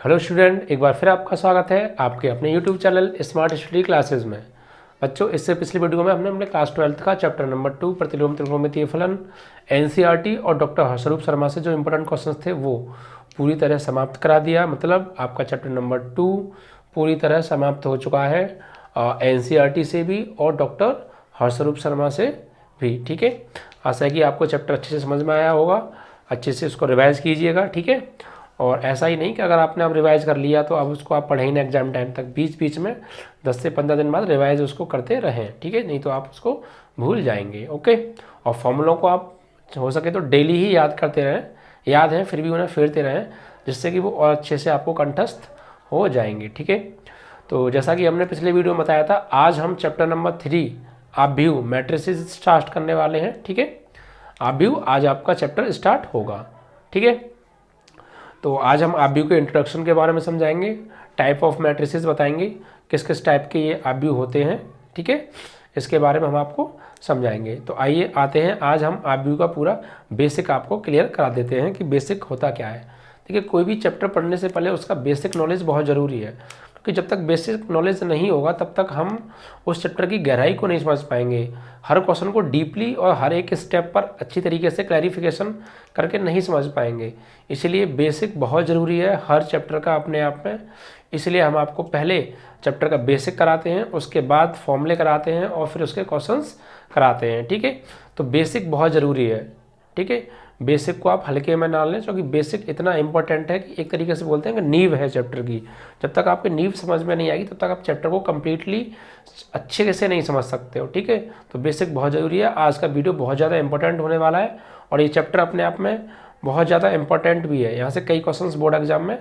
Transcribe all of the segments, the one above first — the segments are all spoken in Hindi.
हेलो स्टूडेंट, एक बार फिर आपका स्वागत है आपके अपने YouTube channel smart study classes में। बच्चों, इससे पिछली वीडियो में हमने अपने क्लास 12th का चैप्टर नंबर 2 प्रतिलोम त्रिकोणमितीय फलन एनसीईआरटी और डॉक्टर हर्षरूप शर्मा से जो इंपॉर्टेंट क्वेश्चंस थे वो पूरी तरह समाप्त करा दिया। मतलब आपका चैप्टर नंबर 2 पूरी तरह समाप्त हो चुका है एनसीईआरटी से भी और डॉक्टर हर्षरूप शर्मा से भी। ठीक है, आशा है कि आपको चैप्टर अच्छे से समझ में आया होगा। अच्छे से उसको रिवाइज कीजिएगा। ठीक है, और ऐसा ही नहीं कि अगर आपने अब रिवाइज कर लिया तो अब उसको आप पढ़े ही ना एग्जाम टाइम तक, बीच बीच में 10 से 15 दिन बाद रिवाइज उसको करते रहें। ठीक है, नहीं तो आप उसको भूल जाएंगे। ओके, और फॉर्मूलों को आप हो सके तो डेली ही याद करते रहें, याद है फिर भी उन्हें फेरते रहें, जिससे कि वो और अच्छे से आपको कंठस्थ हो जाएंगे। ठीक है, तो जैसा कि हमने पिछले वीडियो में बताया था, आज हम चैप्टर नंबर 3 आव्यूह मैट्रिसेस स्टार्ट करने वाले हैं। ठीक है, आव्यूह आज आपका चैप्टर स्टार्ट होगा। ठीक है, तो आज हम आव्यूह के इंट्रोडक्शन के बारे में समझाएंगे, टाइप ऑफ मैट्रिसेस बताएंगे, किस किस टाइप के ये आव्यूह होते हैं। ठीक है, इसके बारे में हम आपको समझाएंगे। तो आइए आते हैं, आज हम आव्यूह का पूरा बेसिक आपको क्लियर करा देते हैं कि बेसिक होता क्या है। देखिए, कोई भी चैप्टर पढ़ने से पहले उसका बेसिक नॉलेज बहुत ज़रूरी है, क्योंकि जब तक बेसिक नॉलेज नहीं होगा तब तक हम उस चैप्टर की गहराई को नहीं समझ पाएंगे। हर क्वेश्चन को डीपली और हर एक स्टेप पर अच्छी तरीके से क्लैरिफिकेशन करके नहीं समझ पाएंगे। इसलिए बेसिक बहुत ज़रूरी है हर चैप्टर का अपने आप में। इसलिए हम आपको पहले चैप्टर का बेसिक कराते हैं, उसके बाद फॉर्मूले कराते हैं और फिर उसके क्वेश्चंस कराते हैं। ठीक है, तो बेसिक बहुत ज़रूरी है। ठीक है, बेसिक को आप हल्के में ना लें, क्योंकि बेसिक इतना इंपॉर्टेंट है कि एक तरीके से बोलते हैं कि नींव है चैप्टर की। जब तक आपकी नींव समझ में नहीं आएगी तब तक आप चैप्टर को कम्प्लीटली अच्छे से नहीं समझ सकते हो। ठीक है, तो बेसिक बहुत ज़रूरी है। आज का वीडियो बहुत ज़्यादा इंपॉर्टेंट होने वाला है और ये चैप्टर अपने आप में बहुत ज़्यादा इंपॉर्टेंट भी है। यहाँ से कई क्वेश्चंस बोर्ड एग्जाम में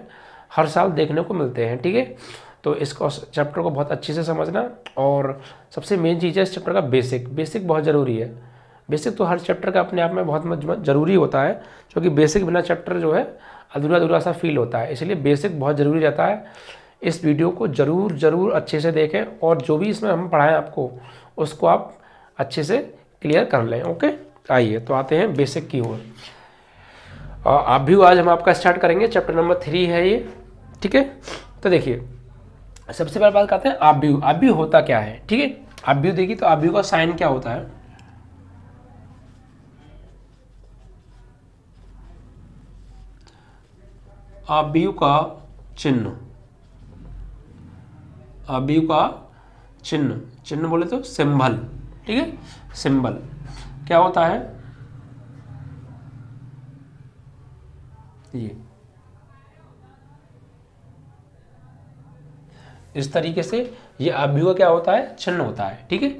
हर साल देखने को मिलते हैं। ठीक है, तो इस चैप्टर को बहुत अच्छे से समझना, और सबसे मेन चीज़ है इस चैप्टर का बेसिक। बेसिक बहुत ज़रूरी है। बेसिक तो हर चैप्टर का अपने आप में बहुत ज़रूरी होता है, क्योंकि बेसिक बिना चैप्टर जो है अधूरा अधूरा सा फील होता है। इसलिए बेसिक बहुत ज़रूरी रहता है। इस वीडियो को ज़रूर अच्छे से देखें और जो भी इसमें हम पढ़ाएं आपको उसको आप अच्छे से क्लियर कर लें। ओके, आइए तो आते हैं बेसिक की ओर। आप भी आज हम आपका स्टार्ट करेंगे, चैप्टर नंबर 3 है ये। ठीक है, तो देखिए सबसे पहले बात करते हैं आव्यूह। आव्यूह होता क्या है। ठीक है, आव्यूह देखिए तो आव्यूह का साइन क्या होता है। आव्यूह का चिन्ह, आव्यूह का चिन्ह, चिन्ह बोले तो सिंबल। ठीक है, सिंबल क्या होता है ये इस तरीके से, ये आव्यूह का क्या होता है, चिन्ह होता है। ठीक है,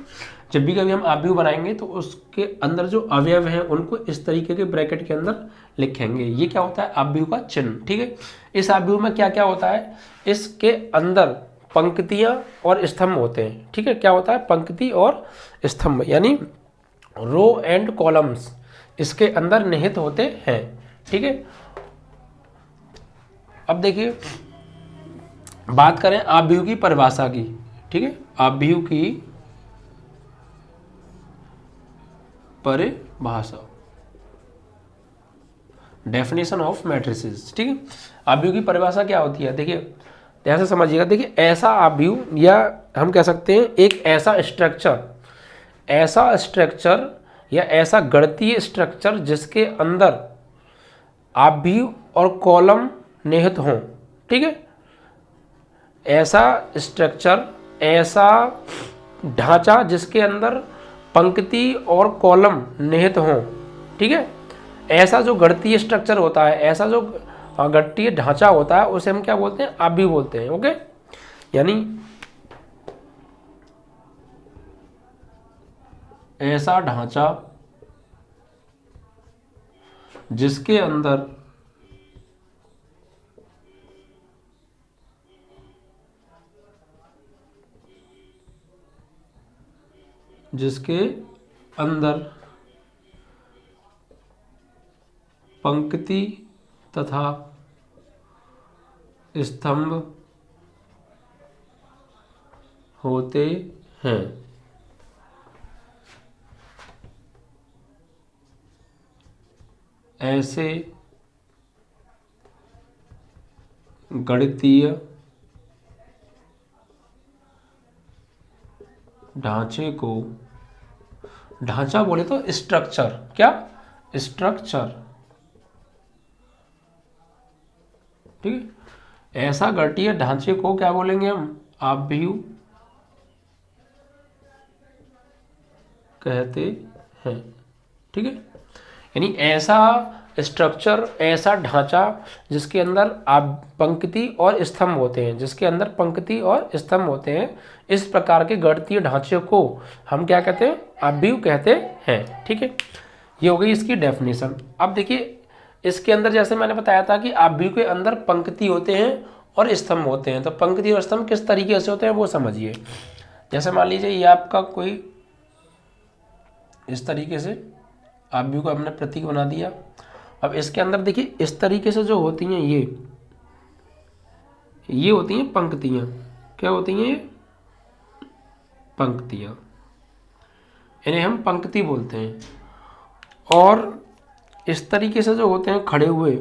जब भी कभी हम आव्यूह बनाएंगे तो उसके अंदर जो अवयव हैं उनको इस तरीके के ब्रैकेट के अंदर लिखेंगे। ये क्या होता है, आव्यूह का चिन्ह। ठीक है, इस आव्यूह में क्या क्या होता है, इसके अंदर पंक्तियां और स्तंभ होते हैं। ठीक है, क्या होता है, पंक्ति और स्तंभ, यानी रो एंड कॉलम्स इसके अंदर निहित होते हैं। ठीक है, अब देखिए बात करें आव्यूह की परिभाषा की। ठीक है, आव्यूह की परिभाषा, डेफिनेशन ऑफ मैट्रिसेस। ठीक है, आव्यूह की परिभाषा क्या होती है, देखिए ध्यान से समझिएगा। देखिए, ऐसा आव्यूह, या हम कह सकते हैं एक ऐसा स्ट्रक्चर, ऐसा स्ट्रक्चर या ऐसा गणितीय स्ट्रक्चर जिसके अंदर आव्यूह और कॉलम निहित हों। ठीक है, ऐसा स्ट्रक्चर, ऐसा ढांचा जिसके अंदर पंक्ति और कॉलम निहित हों। ठीक है, ऐसा जो गणितीय स्ट्रक्चर होता है, ऐसा जो गणितीय ढांचा होता है उसे हम क्या बोलते हैं, आव्यूह बोलते हैं। ओके, यानी ऐसा ढांचा जिसके अंदर पंक्ति तथा स्तंभ होते हैं। ऐसे गणितीय ढांचे को, ढांचा बोले तो स्ट्रक्चर, क्या स्ट्रक्चर, ठीक है। ऐसा गणितीय ढांचे को क्या बोलेंगे हम, आव्यूह कहते हैं, ठीक है। यानी ऐसा स्ट्रक्चर, ऐसा ढांचा जिसके अंदर आप पंक्ति और स्तंभ होते हैं, जिसके अंदर पंक्ति और स्तंभ होते हैं, इस प्रकार के गणितीय ढांचे को हम क्या कहते हैं, आव्यूह कहते हैं, ठीक है। ये हो गई इसकी डेफिनेशन। अब देखिए इसके अंदर जैसे मैंने बताया था कि आव्यूह के अंदर पंक्ति होते हैं और स्तंभ होते हैं, तो पंक्ति और स्तंभ किस तरीके से होते हैं वो समझिए। जैसे मान लीजिए ये आपका कोई इस तरीके से आव्यूह को हमने प्रतीक बना दिया। अब इसके अंदर देखिए इस तरीके से जो होती हैं ये होती हैं पंक्तियाँ, क्या होती हैं ये पंक्तियाँ, इन्हें हम पंक्ति बोलते हैं। और इस तरीके से जो होते हैं खड़े हुए,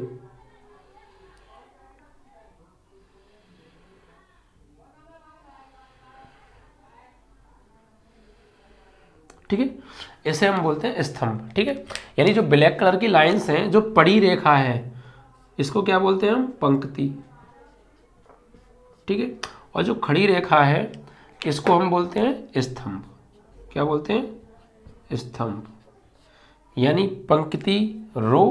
ठीक है, इसे हम बोलते हैं स्तंभ, ठीक है। यानी जो ब्लैक कलर की लाइंस हैं, जो पड़ी रेखा है, इसको क्या बोलते हैं हम, पंक्ति, ठीक है। और जो खड़ी रेखा है इसको हम बोलते हैं स्तंभ, क्या बोलते हैं, स्तंभ। यानी पंक्ति रो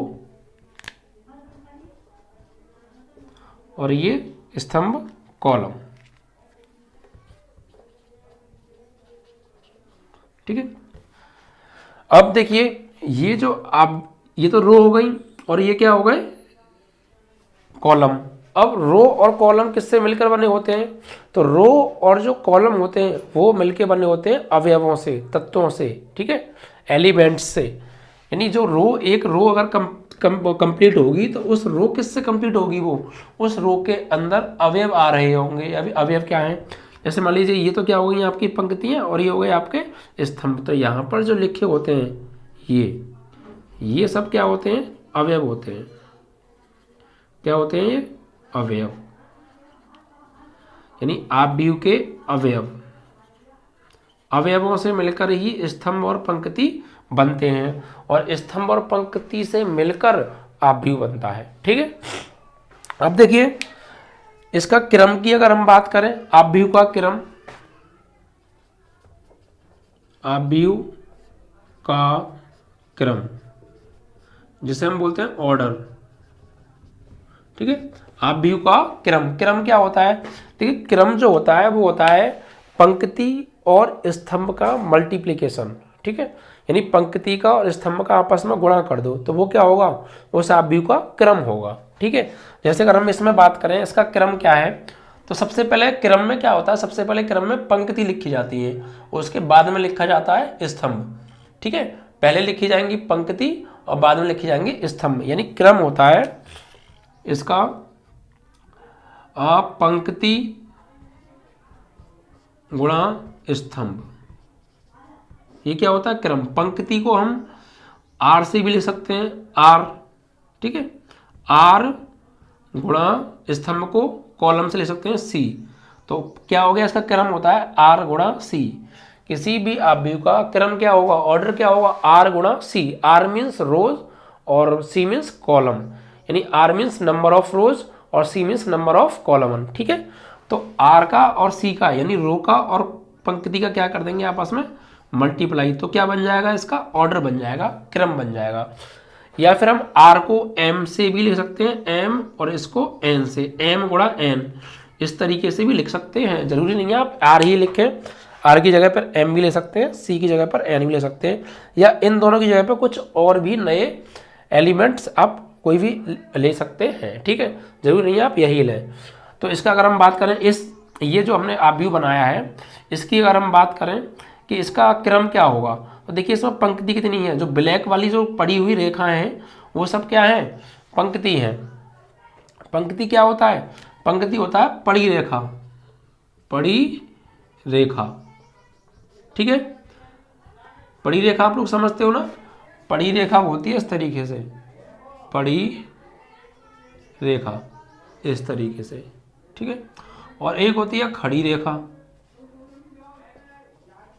और ये स्तंभ कॉलम, ठीक है। अब देखिए ये जो आप, ये तो रो हो गई और ये क्या हो गए, कॉलम। अब रो और कॉलम किससे मिलकर बने होते हैं, तो रो और जो कॉलम होते हैं वो मिलकर बने होते हैं अवयवों से, तत्वों से, ठीक है, एलिमेंट्स से। यानी जो रो, एक रो अगर कंप्लीट होगी तो उस रो किससे कंप्लीट होगी, वो उस रो के अंदर अवयव आ रहे होंगे। अभी अवयव क्या है, जैसे मान लीजिए ये तो क्या हो गई आपकी पंक्तियाँ और ये हो गए आपके स्तंभ। तो यहाँ पर जो लिखे होते हैं ये सब क्या होते हैं, अवयव होते हैं, क्या होते हैं ये, अवयव। यानी आव्यूह के अवयव, अवयवों से मिलकर ही स्तंभ और पंक्ति बनते हैं और स्तंभ और पंक्ति से मिलकर आव्यूह बनता है, ठीक है। अब देखिए इसका क्रम की अगर हम बात करें, आव्यूह का क्रम, आव्यूह का क्रम जिसे हम बोलते हैं ऑर्डर, ठीक है। आव्यूह का क्रम, क्रम क्या होता है, देखिए क्रम जो होता है वो होता है पंक्ति और स्तंभ का मल्टीप्लिकेशन, ठीक है। यानी पंक्ति का और स्तंभ का आपस में गुणा कर दो तो वो क्या होगा, उस आव्यूह का क्रम होगा, ठीक है। जैसे अगर हम इसमें बात करें इसका क्रम क्या है, तो सबसे पहले क्रम में क्या होता है, सबसे पहले क्रम में पंक्ति लिखी जाती है, उसके बाद में लिखा जाता है स्तंभ, ठीक है। पहले लिखी जाएंगी पंक्ति और बाद में लिखी जाएंगी स्तंभ। यानी क्रम होता है इसका पंक्ति गुणा स्तंभ, ये क्या होता है क्रम। पंक्ति को हम आर से भी लिख सकते हैं, आर, ठीक है, आर गुणा स्तंभ को कॉलम से लिख सकते हैं सी। तो क्या हो गया, इसका क्रम होता है आर गुणा सी। किसी भी आव्यूह का क्रम क्या होगा, ऑर्डर क्या होगा, आर गुणा सी। आर मीन्स रोज और सी मीन्स कॉलम, यानी R means number of rows और C means number of column, ठीक है। तो आर का और सी का यानी रो का और पंक्ति का क्या कर देंगे आपस में मल्टीप्लाई, तो क्या बन जाएगा, इसका ऑर्डर बन जाएगा, क्रम बन जाएगा। या फिर हम आर को एम से भी लिख सकते हैं, एम, और इसको एन से, एम गुणा एन, इस तरीके से भी लिख सकते हैं। जरूरी नहीं है आप आर ही लिखें, आर की जगह पर एम भी ले सकते हैं, सी की जगह पर एन भी ले सकते हैं, या इन दोनों की जगह पर कुछ और भी नए एलिमेंट्स आप कोई भी ले सकते हैं, ठीक है। जरूरी नहीं है आप यही लें। तो इसका अगर हम बात करें, ये जो हमने आव्यूह बनाया है इसकी अगर हम बात करें कि इसका क्रम क्या होगा, तो देखिए इसमें पंक्ति कितनी है, जो ब्लैक वाली जो पड़ी हुई रेखाएं हैं वो सब क्या है, पंक्ति है। पंक्ति क्या होता है, पंक्ति होता है पड़ी रेखा, पड़ी रेखा, ठीक है। पड़ी रेखा आप लोग समझते हो ना, पड़ी रेखा होती है इस तरीके से, पड़ी रेखा, इस तरीके से, ठीक है। और एक होती है खड़ी रेखा,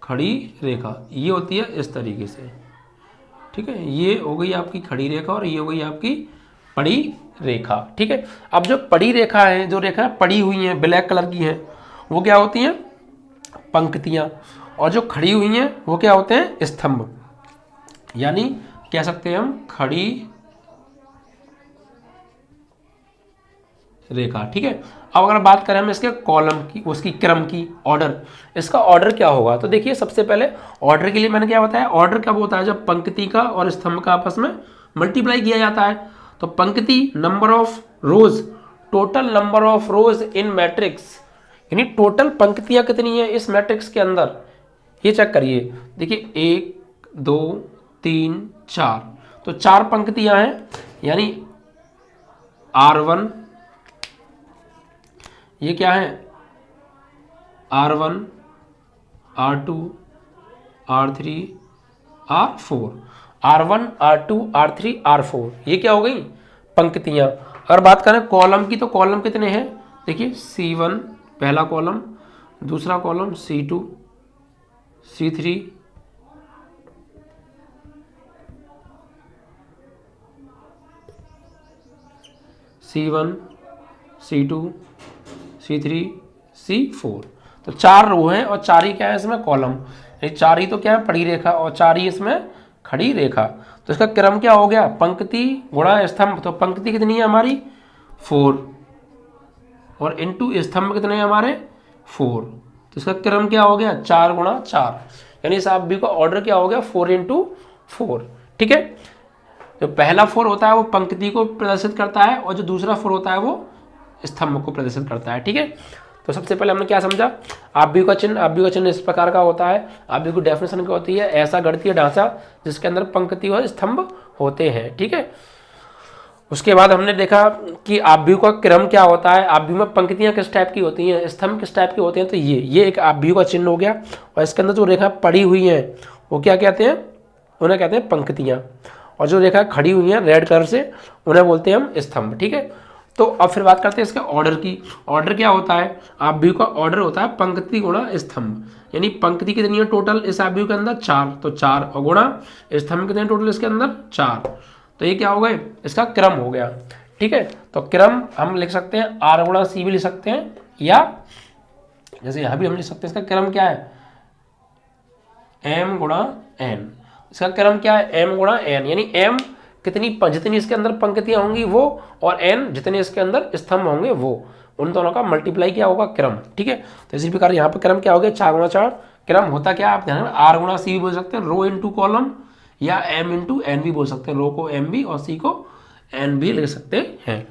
खड़ी रेखा ये होती है इस तरीके से, ठीक है। ये हो गई आपकी खड़ी रेखा और ये हो गई आपकी पड़ी रेखा, ठीक है। अब जो पड़ी रेखा है, जो रेखा पड़ी हुई हैं ब्लैक कलर की हैं, वो क्या होती हैं, पंक्तियां। और जो खड़ी हुई हैं वो क्या होते हैं, स्तंभ, यानी कह सकते हैं हम खड़ी रेखा, ठीक है। अब अगर बात करें हम इसके कॉलम की, उसकी क्रम की, ऑर्डर, इसका ऑर्डर क्या होगा, तो देखिए सबसे पहले ऑर्डर के लिए मैंने क्या बताया, ऑर्डर कब होता है, जब पंक्ति का और स्तंभ का आपस में मल्टीप्लाई किया जाता है। तो पंक्ति number of rose, total number of rose in matrix, यानी टोटल पंक्तियां कितनी है इस मैट्रिक्स के अंदर, ये चेक करिए। देखिए 1 2 3 4, तो 4 पंक्तियां हैं, यानी R1, ये क्या है R1 R2 R3 R4, R1 R2 R3 R4, ये क्या हो गई पंक्तियां। अगर बात करें कॉलम की, तो कॉलम कितने हैं, देखिए C1 पहला कॉलम, दूसरा column C2 C3 C1 C2 C3 C4, तो 4 रो हैं और 4 ही क्या है इसमें कॉलम, 4 ही तो क्या है पड़ी रेखा और 4 ही इसमें खड़ी रेखा। तो इसका क्रम क्या हो गया, पंक्ति गुणा स्तंभ, तो पंक्ति कितनी है हमारी 4 और इनटू स्तंभ कितने हैं हमारे 4, तो इसका क्रम क्या हो गया 4 गुणा 4, यानी इस आप का ऑर्डर क्या हो गया 4 × 4, ठीक है। जो पहला 4 होता है वो पंक्ति को प्रदर्शित करता है और जो दूसरा 4 होता है वो स्तंभ को प्रदर्शित करता है, ठीक है। तो सबसे पहले हमने क्या समझा, आव्यूह का चिन्ह इस प्रकार का होता है। आव्यूह की डेफिनेशन क्या होती है, ऐसा गणितीय ढांचा जिसके अंदर पंक्ति और स्तंभ होते हैं, ठीक है। उसके बाद हमने देखा कि आव्यूह का क्रम क्या होता है, आव्यूह में पंक्तियां किस टाइप की होती हैं, स्तंभ किस टाइप के होते हैं, तो ये एक आव्यूह का चिन्ह हो गया। और इसके अंदर जो रेखा पड़ी हुई हैं वो क्या कहते हैं, उन्हें कहते हैं पंक्तियां, और जो रेखा खड़ी हुई हैं रेड कलर से उन्हें बोलते हैं हम स्तंभ, ठीक है। तो अब फिर बात करते हैं इसके ऑर्डर की। ऑर्डर क्या होता है, आव्यूह का ऑर्डर होता है पंक्ति गुणा स्तंभ, यानी पंक्ति कितनी है टोटल इस आव्यूह के अंदर 4, तो 4 और गुणा स्तंभ कितने टोटल इसके अंदर 4, तो ये क्या हो गए इसका क्रम हो गया, ठीक है। तो क्रम हम लिख सकते हैं R गुणा C भी लिख सकते हैं, या जैसे यहाँ भी हम लिख सकते हैं, इसका क्रम क्या है M गुणा N, इसका क्रम क्या है M गुणा N, यानी M जितनी इसके अंदर पंक्तियां होंगी वो, और N जितने इसके अंदर स्तंभ होंगे वो, उन दोनों का मल्टीप्लाई क्या होगा क्रम, ठीक है। तो इसी प्रकार यहाँ पे क्रम क्या हो गया 4 गुणा 4, क्रम होता क्या आप ध्यान, R गुणा C भी बोल सकते हैं, रो इंटू कॉलम, या M इंटू N भी बोल सकते हैं, रो को M भी और C को N भी लिख सकते हैं,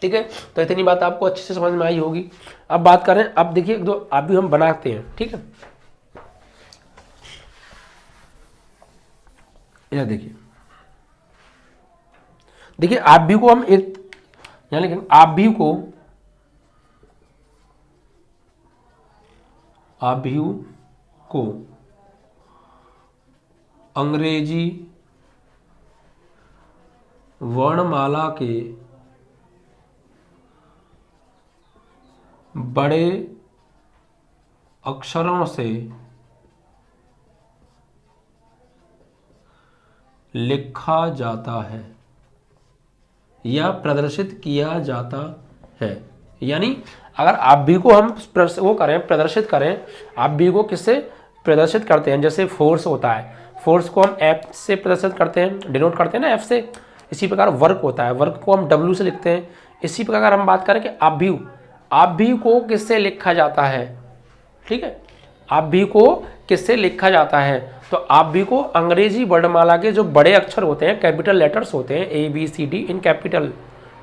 ठीक है। तो इतनी बात आपको अच्छे से समझ में आई होगी। अब बात करें, अब देखिए जो अभी हम बनाते हैं, ठीक है, यह देखिए आव्यूह को हम एक यानी आव्यूह को अंग्रेजी वर्णमाला के बड़े अक्षरों से लिखा जाता है या प्रदर्शित किया जाता है। यानी अगर आव्यूह को हम प्रदर्शित करें, आव्यूह को किससे प्रदर्शित करते हैं, जैसे फोर्स होता है, फोर्स को हम F से प्रदर्शित करते हैं, डिनोट करते हैं ना F से। इसी प्रकार वर्क होता है, वर्क को हम W से लिखते हैं। इसी प्रकार अगर हम बात करें कि आव्यूह को किससे लिखा जाता है, ठीक है, आव्यूह को किससे लिखा जाता है, तो आव्यूह को अंग्रेजी वर्णमाला के जो बड़े अक्षर होते हैं, कैपिटल लेटर्स होते हैं ABCD in capital,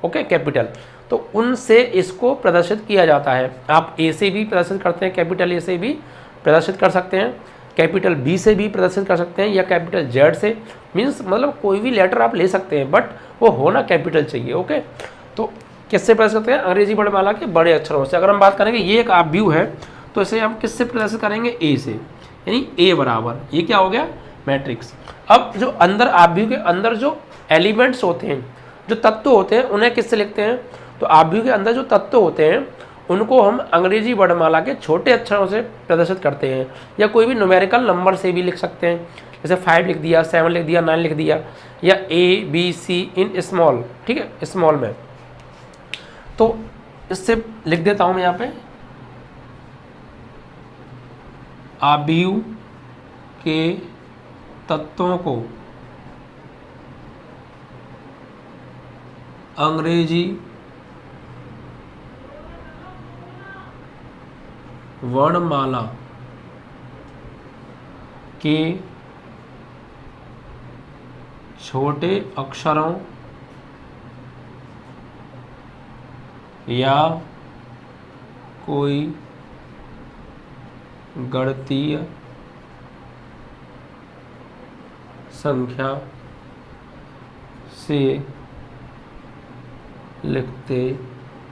okay capital, तो उनसे इसको प्रदर्शित किया जाता है। आप A से भी प्रदर्शित करते हैं, कैपिटल A से भी प्रदर्शित कर सकते हैं, कैपिटल B से भी प्रदर्शित कर सकते हैं, या कैपिटल Z से, मीन्स मतलब कोई भी लेटर आप ले सकते हैं, बट वो होना कैपिटल चाहिए, ओके। तो किससे प्रदर्शित करते हैं, अंग्रेजी वर्णमाला के बड़े अक्षरों से। अगर हम बात करेंगे ये एक आव्यूह है, तो इसे हम किससे प्रदर्शित करेंगे A से, यानी A बराबर, ये क्या हो गया मैट्रिक्स। अब जो अंदर आव्यूह के अंदर जो एलिमेंट्स होते हैं, जो तत्व होते हैं उन्हें किससे लिखते हैं? तो आव्यूह के अंदर जो तत्व होते हैं उनको हम अंग्रेजी वर्णमाला के छोटे अक्षरों से प्रदर्शित करते हैं, या कोई भी न्यूमेरिकल नंबर से भी लिख सकते हैं, जैसे 5 लिख दिया, 7 लिख दिया, 9 लिख दिया, या ABC इन स्मॉल, ठीक है, स्मॉल में। तो इससे लिख देता हूं मैं यहाँ पे, आव्यूह के तत्वों को अंग्रेजी वर्णमाला के छोटे अक्षरों या कोई गणितीय संख्या से लिखते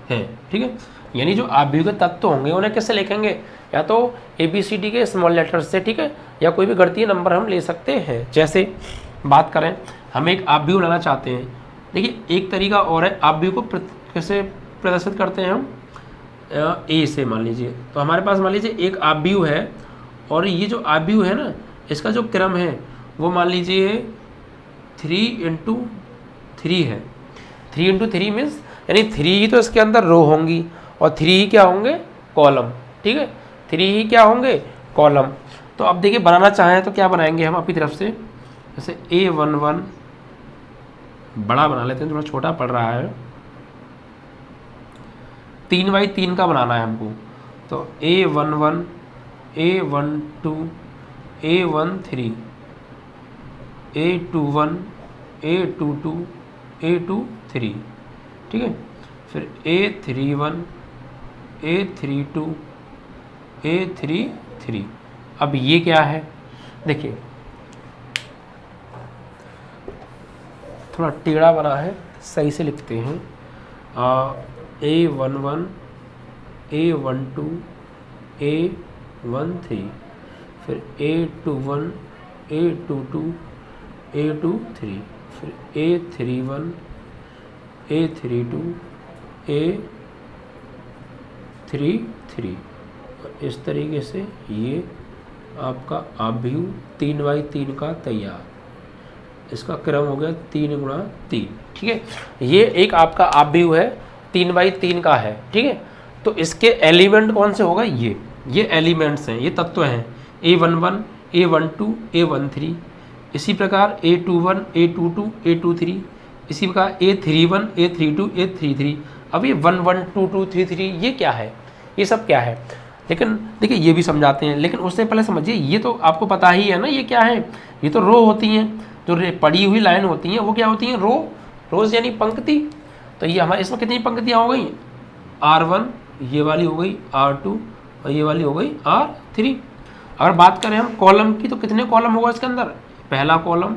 हैं, ठीक है। यानी जो आव्यूह के तत्व होंगे उन्हें कैसे लिखेंगे? या तो ABCD के स्मॉल लेटर्स से, ठीक है, या कोई भी गणितीय नंबर हम ले सकते हैं। जैसे बात करें, हम एक आव्यूह बनाना चाहते हैं। देखिए एक तरीका और है, आव्यूह को कैसे प्रदर्शित करते हैं हम? A से मान लीजिए, तो हमारे पास मान लीजिए एक आव्यूह है, और ये जो आव्यूह है ना, इसका जो क्रम है वो मान लीजिए 3 × 3 है। 3 × 3 मीन्स यानी 3 ही तो इसके अंदर रो होंगी, और 3 ही क्या होंगे? कॉलम, ठीक है, 3 ही क्या होंगे? कॉलम। तो अब देखिए बनाना चाहें तो क्या बनाएंगे हम अपनी तरफ से, जैसे A11 बड़ा बना लेते हैं, थोड़ा छोटा पड़ रहा है, 3x3 का बनाना है हमको। तो A11, A12, A13, A21, A22, A23, ठीक है, फिर A31, A32, A33। अब ये क्या है? देखिए थोड़ा टेढ़ा बना है, सही से लिखते हैं। A11, A12, A13, फिर A21, A22, A23, फिर A31, A32, A33। इस तरीके से ये आपका आव्यूह 3x3 का तैयार। इसका क्रम हो गया 3 × 3, ठीक है। ये एक आपका आव्यूह है, 3x3 का है, ठीक है। तो इसके एलिमेंट कौन से होगा? ये एलिमेंट्स हैं, ये तत्व हैं, A11, A12, A13। इसी प्रकार A21, A22, A23। इसी प्रकार A31, A32, A33। अब ये 1, 1, 2, 2, 3, 3 ये क्या है? ये सब क्या है? लेकिन देखिए ये भी समझाते हैं, लेकिन उससे पहले समझिए, ये तो आपको पता ही है ना ये क्या है। ये तो रो होती हैं, जो पड़ी हुई लाइन होती हैं वो क्या होती हैं? रोज यानी पंक्ति। तो ये हमारे इसमें कितनी पंक्तियाँ हो गई? R1, ये वाली हो गई R2, और ये वाली हो गई R3। अगर बात करें हम कॉलम की, तो कितने कॉलम होगा इसके अंदर? पहला कॉलम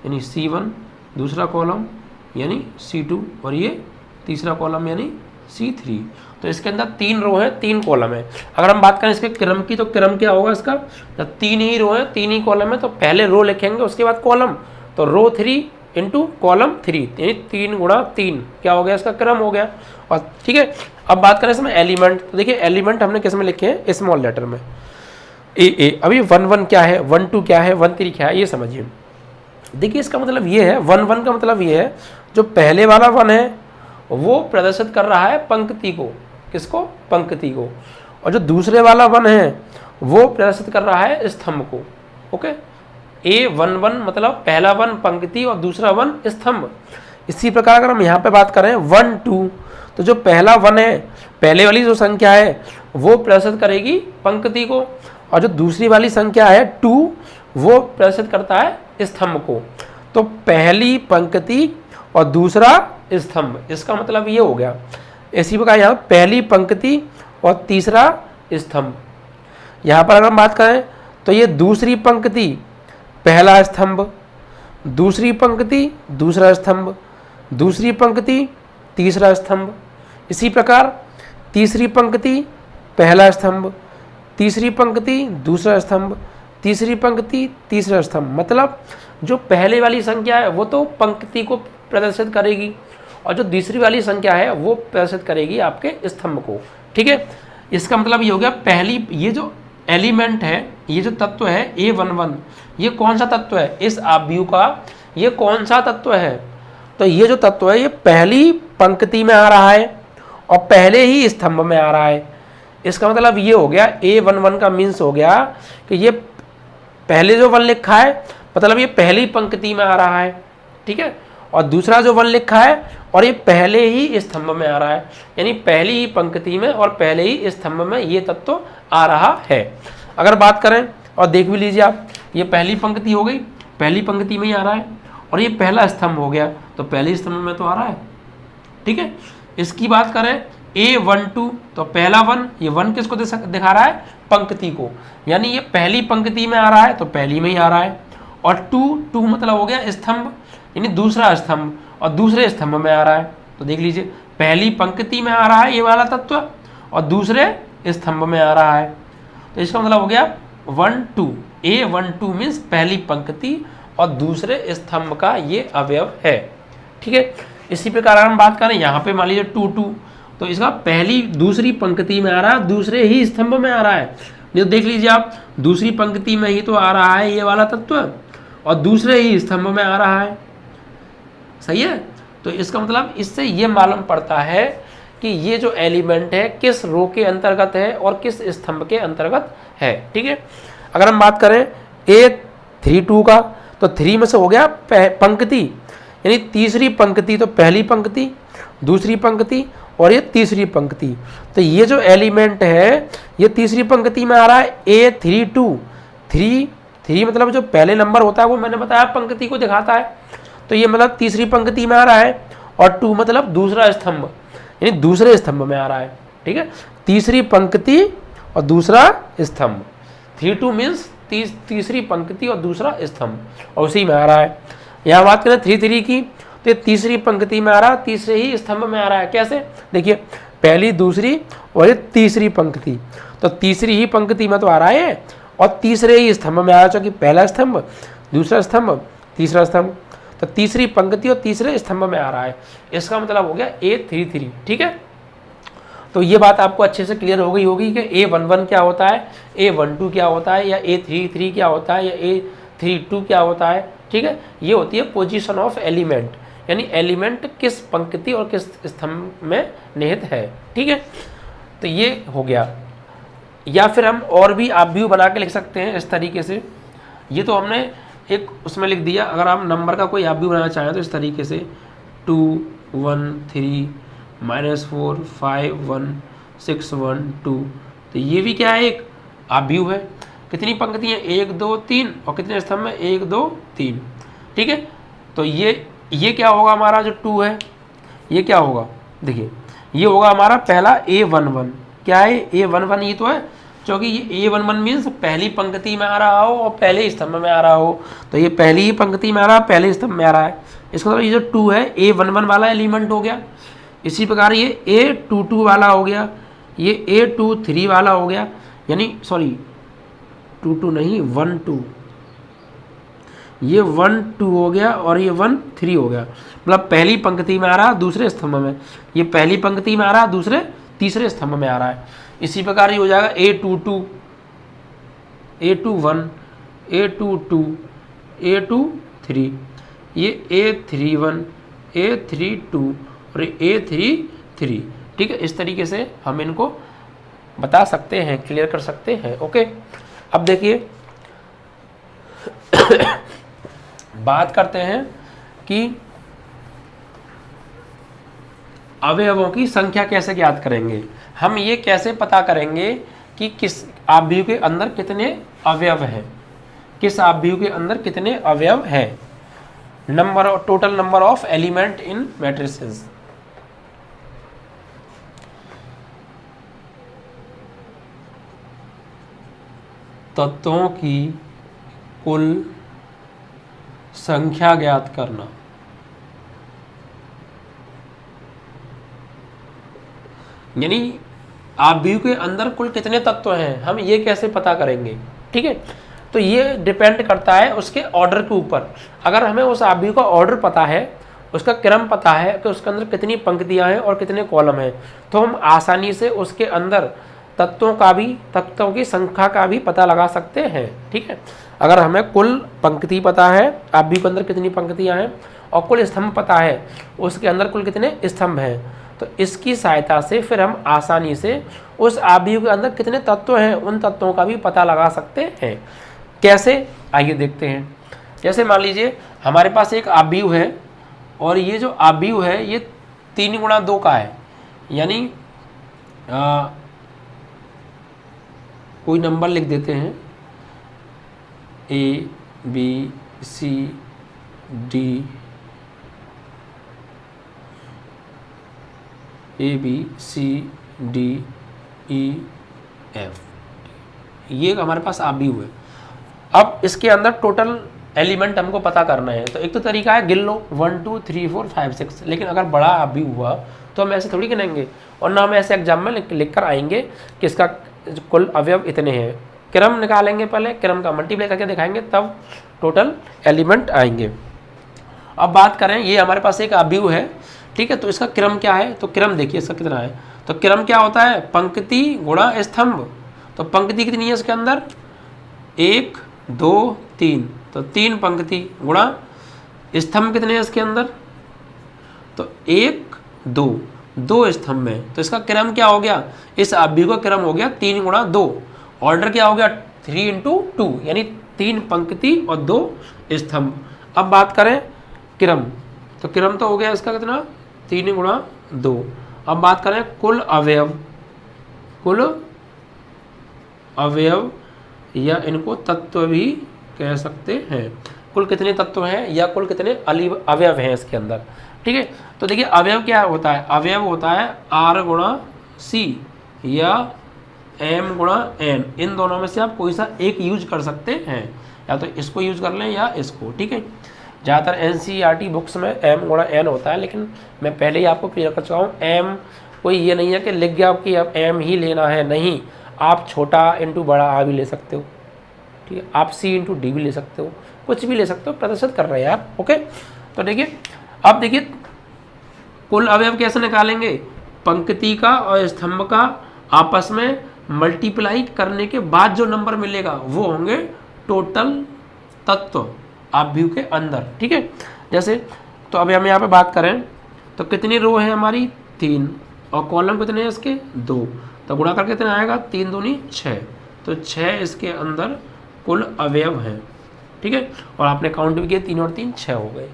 यानी C1, दूसरा कॉलम यानी C2, और ये तीसरा कॉलम यानी C3। तो इसके अंदर 3 रो है, 3 कॉलम है। अगर हम बात करें इसके क्रम की, तो क्रम क्या होगा इसका? जब 3 ही रो है, 3 ही कॉलम है, तो पहले रो लिखेंगे, उसके बाद कॉलम। तो रो 3 × कॉलम 3, यानी 3 × 3 क्या हो गया? इसका क्रम हो गया। और ठीक है, अब बात करें इसमें एलिमेंट। तो देखिए एलिमेंट हमने किस में लिखे हैं? स्मॉल लेटर में, A। अभी 1, 1 क्या है, 1, 2 क्या है, 1, 3 क्या है, ये समझिए। देखिए इसका मतलब ये है, 1, 1 का मतलब ये है, जो पहले वाला 1 है वो प्रदर्शित कर रहा है पंक्ति को। किसको? पंक्ति को। और जो दूसरे वाला 1 है वो प्रदर्शित कर रहा है स्तंभ को। ओके, A11 मतलब पहला 1 पंक्ति और दूसरा 1 स्तंभ। इसी प्रकार अगर हम यहाँ पे बात करें 1, 2, तो जो पहला 1 है, पहले वाली जो संख्या है वो प्रदर्शित करेगी पंक्ति को, और जो दूसरी वाली संख्या है 2 वो प्रदर्शित करता है स्तंभ को। तो पहली पंक्ति और दूसरा स्तंभ, इसका मतलब ये हो गया। इसी प्रकार यहाँ पहली पंक्ति और तीसरा स्तंभ। यहाँ पर अगर हम बात करें तो ये दूसरी पंक्ति पहला स्तंभ, दूसरी पंक्ति दूसरा स्तंभ, दूसरी पंक्ति तीसरा स्तंभ। इसी प्रकार तीसरी पंक्ति पहला स्तंभ, तीसरी पंक्ति दूसरा स्तंभ, तीसरी पंक्ति तीसरा स्तंभ। मतलब जो पहले वाली संख्या है वो तो पंक्ति को प्रदर्शित करेगी, और जो दूसरी वाली संख्या है वो प्रदर्शित करेगी आपके स्तंभ को। ठीक है, इसका मतलब ये हो गया पहली, ये जो एलिमेंट है, ये जो तत्व है A11, ये कौन सा तत्व है इस आव्यूह का, ये कौन सा तत्व है, तो ये जो तत्व है ये पहली पंक्ति में आ रहा है और पहले ही स्तंभ में आ रहा है। इसका मतलब ये हो गया A11 का मीन्स हो गया कि ये पहले जो 1 लिखा है मतलब ये पहली पंक्ति में आ रहा है। ठीक है, और दूसरा जो 1 लिखा है और ये पहले ही स्तंभ में आ रहा है, यानी पहली ही पंक्ति में और पहले ही स्तंभ में ये तत्व आ रहा है। अगर बात करें और देख भी लीजिए आप, ये पहली पंक्ति हो गई, पहली पंक्ति में ही आ रहा है, और ये पहला स्तंभ हो गया तो पहले स्तंभ में तो आ रहा है। ठीक है, इसकी बात करें A12 तो पहला 1, ये 1 किसको दिखा रहा है, पंक्ति को, यानी ये पहली पंक्ति में आ रहा है तो पहली में ही आ रहा है। और 2 मतलब हो गया स्तंभ, यानी दूसरा स्तंभ, और दूसरे स्तंभ में आ रहा है। तो देख लीजिए पहली पंक्ति में आ रहा है ये वाला तत्व और दूसरे स्तंभ में आ रहा है, तो इसका मतलब हो गया 1 2, A12 मीन्स पहली पंक्ति और दूसरे स्तंभ का ये अवयव है। ठीक है, इसी प्रकार हम बात करें यहाँ पे मान लीजिए 2 2, तो इसका पहली दूसरी पंक्ति में आ रहा है, दूसरे ही स्तंभ में आ रहा है। ये देख लीजिए आप, दूसरी पंक्ति में ही तो आ रहा है ये वाला तत्व और दूसरे ही स्तंभ में आ रहा है। सही है, तो इसका मतलब इससे ये मालूम पड़ता है कि ये जो एलिमेंट है किस रो के अंतर्गत है और किस स्तंभ के अंतर्गत है। ठीक है, अगर हम बात करें A32 का तो 3 में से हो गया पंक्ति, यानी तीसरी पंक्ति, तो पहली पंक्ति, दूसरी पंक्ति और ये तीसरी पंक्ति, तो ये जो एलिमेंट है ये तीसरी पंक्ति में आ रहा है A32। 3 मतलब जो पहले नंबर होता है वो मैंने बताया पंक्ति को दिखाता है, तो ये मतलब तीसरी पंक्ति में आ रहा है, और 2 मतलब दूसरा स्तंभ, यानी दूसरे स्तंभ में आ रहा है। ठीक है, तीसरी पंक्ति और दूसरा स्तंभ, 32 मीन्स तीसरी पंक्ति और दूसरा स्तंभ, और उसी में आ रहा है। यहाँ बात करें 33 की तो ये तीसरी पंक्ति में आ रहा है, तीसरे ही स्तंभ में आ रहा है। कैसे, देखिए पहली, दूसरी और ये तीसरी पंक्ति, तो तीसरी ही पंक्ति में तो आ रहा है और तीसरे ही स्तंभ में आ रहा है, क्योंकि पहला स्तंभ, दूसरा स्तंभ, तीसरा स्तंभ, तो तीसरी पंक्ति और तीसरे स्तंभ में आ रहा है। इसका मतलब हो गया A33। ठीक है, तो ये बात आपको अच्छे से क्लियर हो गई होगी कि A11 क्या होता है, A12 क्या होता है, या A33 क्या होता है, या A32 क्या होता है। ठीक है, ये होती है पोजीशन ऑफ एलिमेंट, यानी एलिमेंट किस पंक्ति और किस स्तंभ में निहित है। ठीक है, तो ये हो गया। या फिर हम और भी आव्यूह बना के लिख सकते हैं इस तरीके से, ये तो हमने एक उसमें लिख दिया। अगर आप नंबर का कोई आव्यूह बनाना चाहें तो इस तरीके से 2 1 3 -4 5 1 6 1 2, तो ये भी क्या है, एक आव्यूह है। कितनी पंक्तियाँ, 1 2 3, और कितने स्तंभ में, 1 2 3। ठीक है, तो ये क्या होगा हमारा जो 2 है, ये क्या होगा, देखिए ये होगा हमारा पहला A11। क्या है A11, ये तो है, क्योंकि ये A11 मीन्स पहली पंक्ति में आ रहा हो और पहले स्तंभ में आ रहा हो, तो ये पहली ही पंक्ति में आ रहा है, पहले स्तंभ में आ रहा है। इसका मतलब ये जो 2 है A11 वाला एलिमेंट हो गया। इसी प्रकार ये A22 वाला हो गया, ये A23 वाला हो गया, यानी सॉरी 2 नहीं 1 2, ये 1 2 हो गया और ये 1 3 हो गया। मतलब पहली पंक्ति में आ रहा है, दूसरे स्तंभ में, ये पहली पंक्ति में आ रहा है, दूसरे तीसरे स्तंभ में आ रहा है। इसी प्रकार ये हो जाएगा A22 A21 A22 A23, ये A31 A32 और A33। ठीक है, इस तरीके से हम इनको बता सकते हैं, क्लियर कर सकते हैं। ओके, अब देखिए बात करते हैं कि अवयवों की संख्या कैसे ज्ञात करेंगे। हम ये कैसे पता करेंगे कि किस आव्यूह के अंदर कितने अवयव हैं, किस आव्यूह के अंदर कितने अवयव हैं। Total number of element in matrices. तत्वों की कुल संख्या ज्ञात करना। यानी आव्यूह के अंदर कुल कितने तत्व हैं, हम ये कैसे पता करेंगे। ठीक है, तो ये डिपेंड करता है उसके ऑर्डर के ऊपर। अगर हमें उस आव्यूह का ऑर्डर पता है उसका क्रम पता है कि उसके अंदर कितनी पंक्तियां हैं और कितने कॉलम हैं, तो हम आसानी से उसके अंदर तत्वों की संख्या का भी पता लगा सकते हैं। ठीक है, अगर हमें कुल पंक्ति पता है, आव्यूह के अंदर कितनी पंक्तियां हैं, और कुल स्तंभ पता है उसके अंदर कुल कितने स्तंभ हैं, तो इसकी सहायता से फिर हम आसानी से उस आव्यूह के अंदर कितने तत्व हैं उन तत्वों का भी पता लगा सकते हैं। कैसे, आइए देखते हैं। जैसे मान लीजिए हमारे पास एक आव्यूह है और ये जो आव्यूह है ये 3 गुणा 2 का है, यानी कोई नंबर लिख देते हैं A B C D A B C D E F, ये हमारे पास आव्यूह है। अब इसके अंदर टोटल एलिमेंट हमको पता करना है, तो एक तो तरीका है गिन लो 1 2 3 4 5 6, लेकिन अगर बड़ा आव्यूह हुआ तो हम ऐसे थोड़ी गिनेंगे, और ना हम ऐसे एग्जाम में लिख कर आएंगे कि इसका कुल अवयव इतने हैं। क्रम निकालेंगे, पहले क्रम का मल्टीप्लाई करके दिखाएंगे, तब टोटल एलिमेंट आएंगे। अब बात करें, ये हमारे पास एक आव्यूह है, ठीक है, तो इसका क्रम क्या है, तो क्रम देखिए इसका कितना है, तो क्रम क्या होता है, पंक्ति गुणा स्तंभ। तो पंक्ति कितनी है इसके अंदर, 1 2 3, तो 3 पंक्ति गुणा स्तंभ कितने हैं इसके अंदर, तो 1 2 स्तंभ में, तो इसका क्रम क्या हो गया, इस आव्यूह का क्रम हो गया 3 गुणा 2, ऑर्डर क्या हो गया 3 × 2, यानी 3 पंक्ति और 2 स्तंभ। अब बात करें क्रम, तो क्रम तो हो गया इसका कितना 3 गुणा 2। अब बात करें कुल अवयव या इनको तत्व भी कह सकते हैं, कुल कितने तत्व हैं या कुल कितने अवयव हैं इसके अंदर। ठीक है, तो देखिए अवयव क्या होता है, अवयव होता है R गुणा C या M गुणा N, इन दोनों में से आप कोई सा एक यूज कर सकते हैं, या तो इसको यूज कर लें या इसको। ठीक है, ज़्यादातर NCERT बुक्स में M गुणा N होता है, लेकिन मैं पहले ही आपको क्लियर कर चुका हूँ, M कोई ये नहीं है कि लिख गया कि अब M ही लेना है, नहीं, आप छोटा इंटू बड़ा आ भी ले सकते हो, ठीक है, आप C × D भी ले सकते हो, कुछ भी ले सकते हो, प्रदर्शित कर रहे हैं आप। ओके, तो देखिए अब देखिए कुल अवयव कैसे निकालेंगे, पंक्ति का और स्तंभ का आपस में मल्टीप्लाई करने के बाद जो नंबर मिलेगा वो होंगे टोटल तत्व आव्यूह के अंदर। ठीक है, जैसे तो अभी हम यहाँ पे बात करें तो कितनी रो है हमारी 3, और कॉलम कितने हैं इसके 2, तो गुणा करके कितना आएगा 3 दूनी 6, तो 6 इसके अंदर कुल अवयव हैं। ठीक है, और आपने काउंट भी किया 3 और 3 6 हो गए।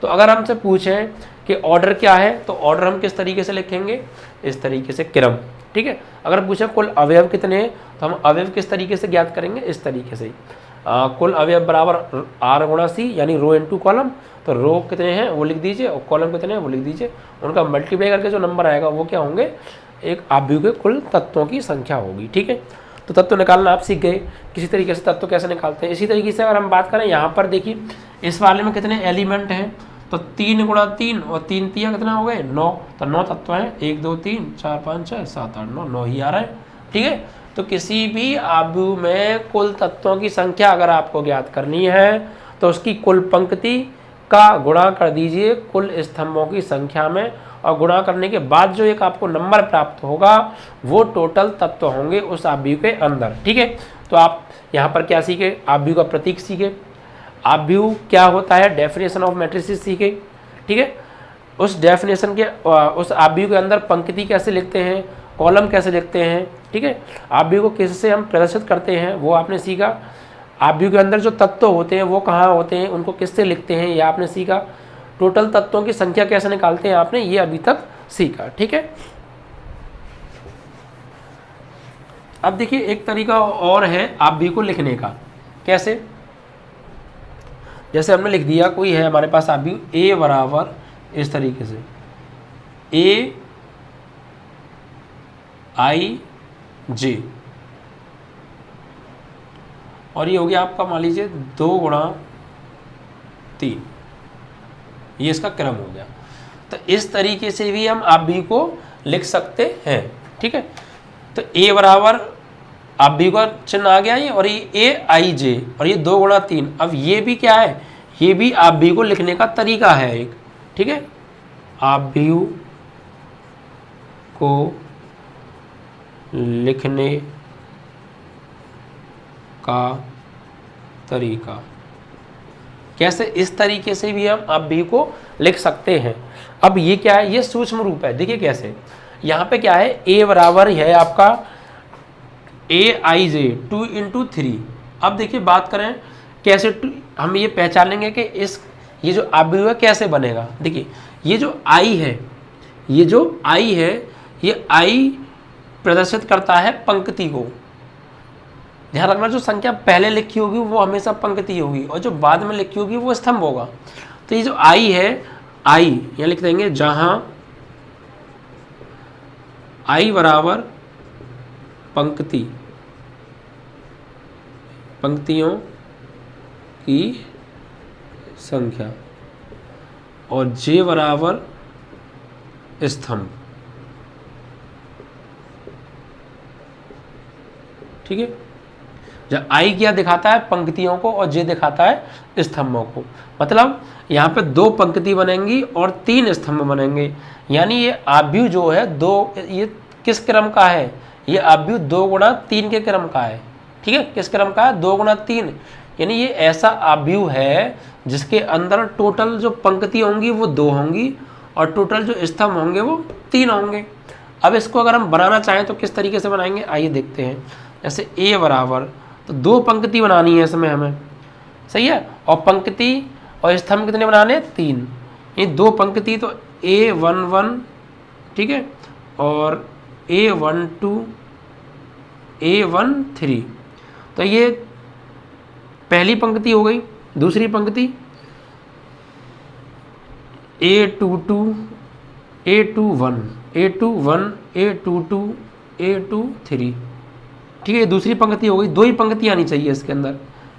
तो अगर हमसे पूछें कि ऑर्डर क्या है, तो ऑर्डर हम किस तरीके से लिखेंगे, इस तरीके से क्रम। ठीक है, अगर पूछें कुल अवयव कितने हैं, तो हम अवयव किस तरीके से ज्ञात करेंगे, इस तरीके से कुल अवयव बराबर R गुणा C, यानी रो इंटू कॉलम, तो रो कितने हैं वो लिख दीजिए और कॉलम कितने हैं वो लिख दीजिए, उनका मल्टीप्लाई करके जो नंबर आएगा वो क्या होंगे, एक आव्यूह के कुल तत्वों की संख्या होगी। ठीक है, तो तत्व निकालना आप सीख गए, किसी तरीके से तत्व कैसे निकालते हैं। इसी तरीके से अगर हम बात करें यहाँ पर देखिए इस वाले में कितने एलिमेंट हैं, तो 3 गुणा 3 और 3 3 कितना हो गए 9, तो 9 तत्व हैं, 1 2 3 4 5 6 7 8 9, 9 ही आ रहा है। ठीक है, तो किसी भी आव्यूह में कुल तत्वों की संख्या अगर आपको ज्ञात करनी है तो उसकी कुल पंक्ति का गुणा कर दीजिए कुल स्तंभों की संख्या में, और गुणा करने के बाद जो एक आपको नंबर प्राप्त होगा वो टोटल तत्व होंगे उस आव्यूह के अंदर। ठीक है, तो आप यहाँ पर क्या सीखे, आव्यूह का प्रतीक सीखे, आव्यूह क्या होता है, डेफिनेशन ऑफ मैट्रिसेस सीखे। ठीक है, उस डेफिनेशन के उस आव्यूह के अंदर पंक्ति कैसे लिखते हैं, कॉलम कैसे लिखते हैं। ठीक है, आव्यूह को किससे हम प्रदर्शित करते हैं वो आपने सीखा, आव्यूह के अंदर जो तत्व होते हैं वो कहाँ होते हैं, उनको किससे लिखते हैं ये आपने सीखा, टोटल तत्वों की संख्या कैसे निकालते हैं आपने ये अभी तक सीखा। ठीक है, अब देखिए एक तरीका और है आव्यूह को लिखने का, कैसे, जैसे हमने लिख दिया कोई है हमारे पास आव्यूह A बराबर इस तरीके से AIJ, और ये हो गया आपका मान लीजिए 2 गुणा 3, ये इसका क्रम हो गया। तो इस तरीके से भी हम आव्यूह को लिख सकते हैं। ठीक है, तो A बराबर आव्यूह का चिन्ह आ गया ये, और ये AIJ और ये 2 गुणा 3, अब ये भी क्या है, ये भी आव्यूह को लिखने का तरीका है एक। ठीक है, आव्यूह को लिखने का तरीका कैसे, इस तरीके से भी हम आव्यूह को लिख सकते हैं। अब ये क्या है, ये सूक्ष्म रूप है। देखिए कैसे, यहाँ पे क्या है, a बराबर है आपका aij 2 इंटू 3। अब देखिए बात करें कैसे हम ये पहचान लेंगे कि ये जो आव्यूह है कैसे बनेगा। देखिए ये जो i है, ये जो i है, ये i प्रदर्शित करता है पंक्ति को। ध्यान रखना, जो संख्या पहले लिखी होगी वो हमेशा पंक्ति होगी और जो बाद में लिखी होगी वो स्तंभ होगा। तो ये जो i है, i यहाँ लिख देंगे, जहां i बराबर पंक्तियों की संख्या और j बराबर स्तंभ। ठीक है, जब i क्या दिखाता है, पंक्तियों को, और j दिखाता है स्तंभों को। मतलब यहाँ पे 2 पंक्ति बनेंगी और 3 स्तंभ बनेंगे। यानी ये आव्यूह जो है ये किस क्रम का है, ये आव्यूह 2 गुणा 3 के क्रम का है। ठीक है, किस क्रम का है, 2 गुणा 3। यानी ये ऐसा आव्यूह है जिसके अंदर टोटल जो पंक्ति होंगी वो 2 होंगी और टोटल जो स्तंभ होंगे वो 3 होंगे। अब इसको अगर हम बनाना चाहें तो किस तरीके से बनाएंगे, आइए देखते हैं। जैसे a बराबर, तो 2 पंक्ति बनानी है इसमें हमें, सही है, और पंक्ति और स्तंभ कितने बनाने, 3। ये 2 पंक्ति तो a11, ठीक है, और a12 a13, तो ये पहली पंक्ति हो गई। दूसरी पंक्ति a22 a21 a21 a22 a23, ठीक है, दूसरी पंक्ति हो गई। 2 ही पंक्ति आनी चाहिए इसके अंदर।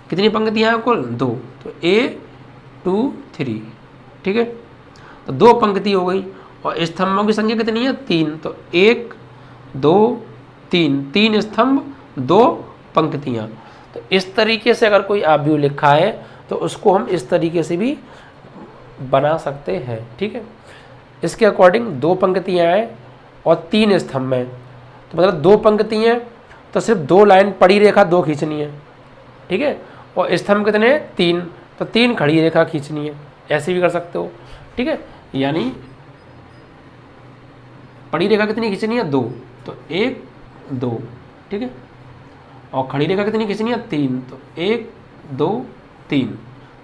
कितनी पंक्तियां हैं कुल, 2, तो a23, ठीक है, तो 2 पंक्ति हो गई और स्तंभों की संख्या कितनी है, 3, तो 1 2 3, 3 स्तंभ 2 पंक्तियां। तो इस तरीके से अगर कोई आव्यूह लिखा है तो उसको हम इस तरीके से भी बना सकते हैं। ठीक है, इसके अकॉर्डिंग 2 पंक्तियां हैं और 3 स्तंभ हैं, तो मतलब 2 पंक्ति हैं तो सिर्फ 2 लाइन पड़ी रेखा 2 खींचनी है। ठीक है, और स्तंभ कितने हैं, 3, तो 3 खड़ी रेखा खींचनी है। ऐसे भी कर सकते हो। ठीक है, यानी पड़ी रेखा कितनी खींचनी है, 2, तो 1 2, ठीक है, और खड़ी रेखा कितनी खींचनी है, 3, तो 1 2 3,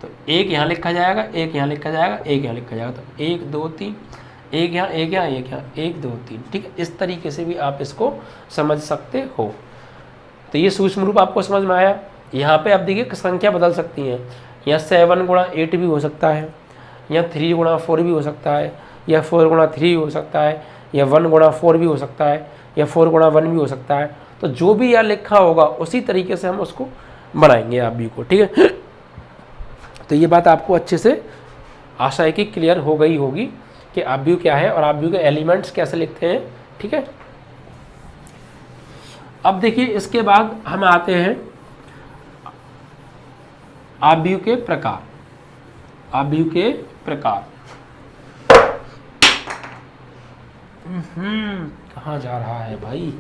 तो 1 यहाँ लिखा जाएगा, 1 यहाँ लिखा जाएगा, 1 यहाँ लिखा जाएगा, तो 1 2 3, 1 यहाँ 1 यहाँ 1 यहाँ 1 2 3। ठीक है, इस तरीके से भी आप इसको समझ सकते हो। तो ये सूक्ष्म रूप आपको समझ में आया। यहाँ पे आप देखिए संख्या बदल सकती हैं, यहाँ 7 गुणा 8 भी हो सकता है, यहाँ 3 गुणा 4 भी हो सकता है, या 4 गुणा 3 हो सकता है, या 1 गुणा 4 भी हो सकता है, या 4 गुणा 1 भी हो सकता है। तो जो भी यहाँ लिखा होगा उसी तरीके से हम उसको बनाएंगे आव्यूह को। ठीक है, तो ये बात आपको अच्छे से आशा है कि क्लियर हो गई होगी कि आव्यूह क्या है और आव्यूह के एलिमेंट्स कैसे लिखते हैं। ठीक है, अब देखिए इसके बाद हम आते हैं आव्यूह के प्रकार। आव्यूह के प्रकार कहाँ जा रहा है भाई,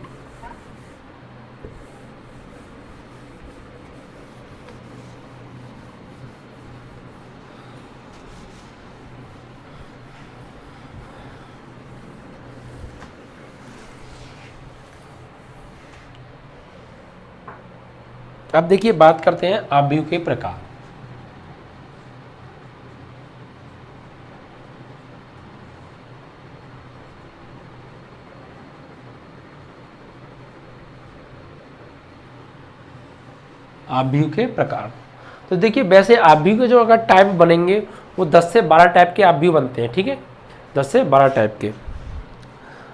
अब देखिए बात करते हैं आव्यूह के प्रकार। आव्यूह के प्रकार, तो देखिए वैसे आव्यूह के जो अगर टाइप बनेंगे वो 10 से 12 टाइप के आव्यूह बनते हैं। ठीक है, 10 से 12 टाइप के।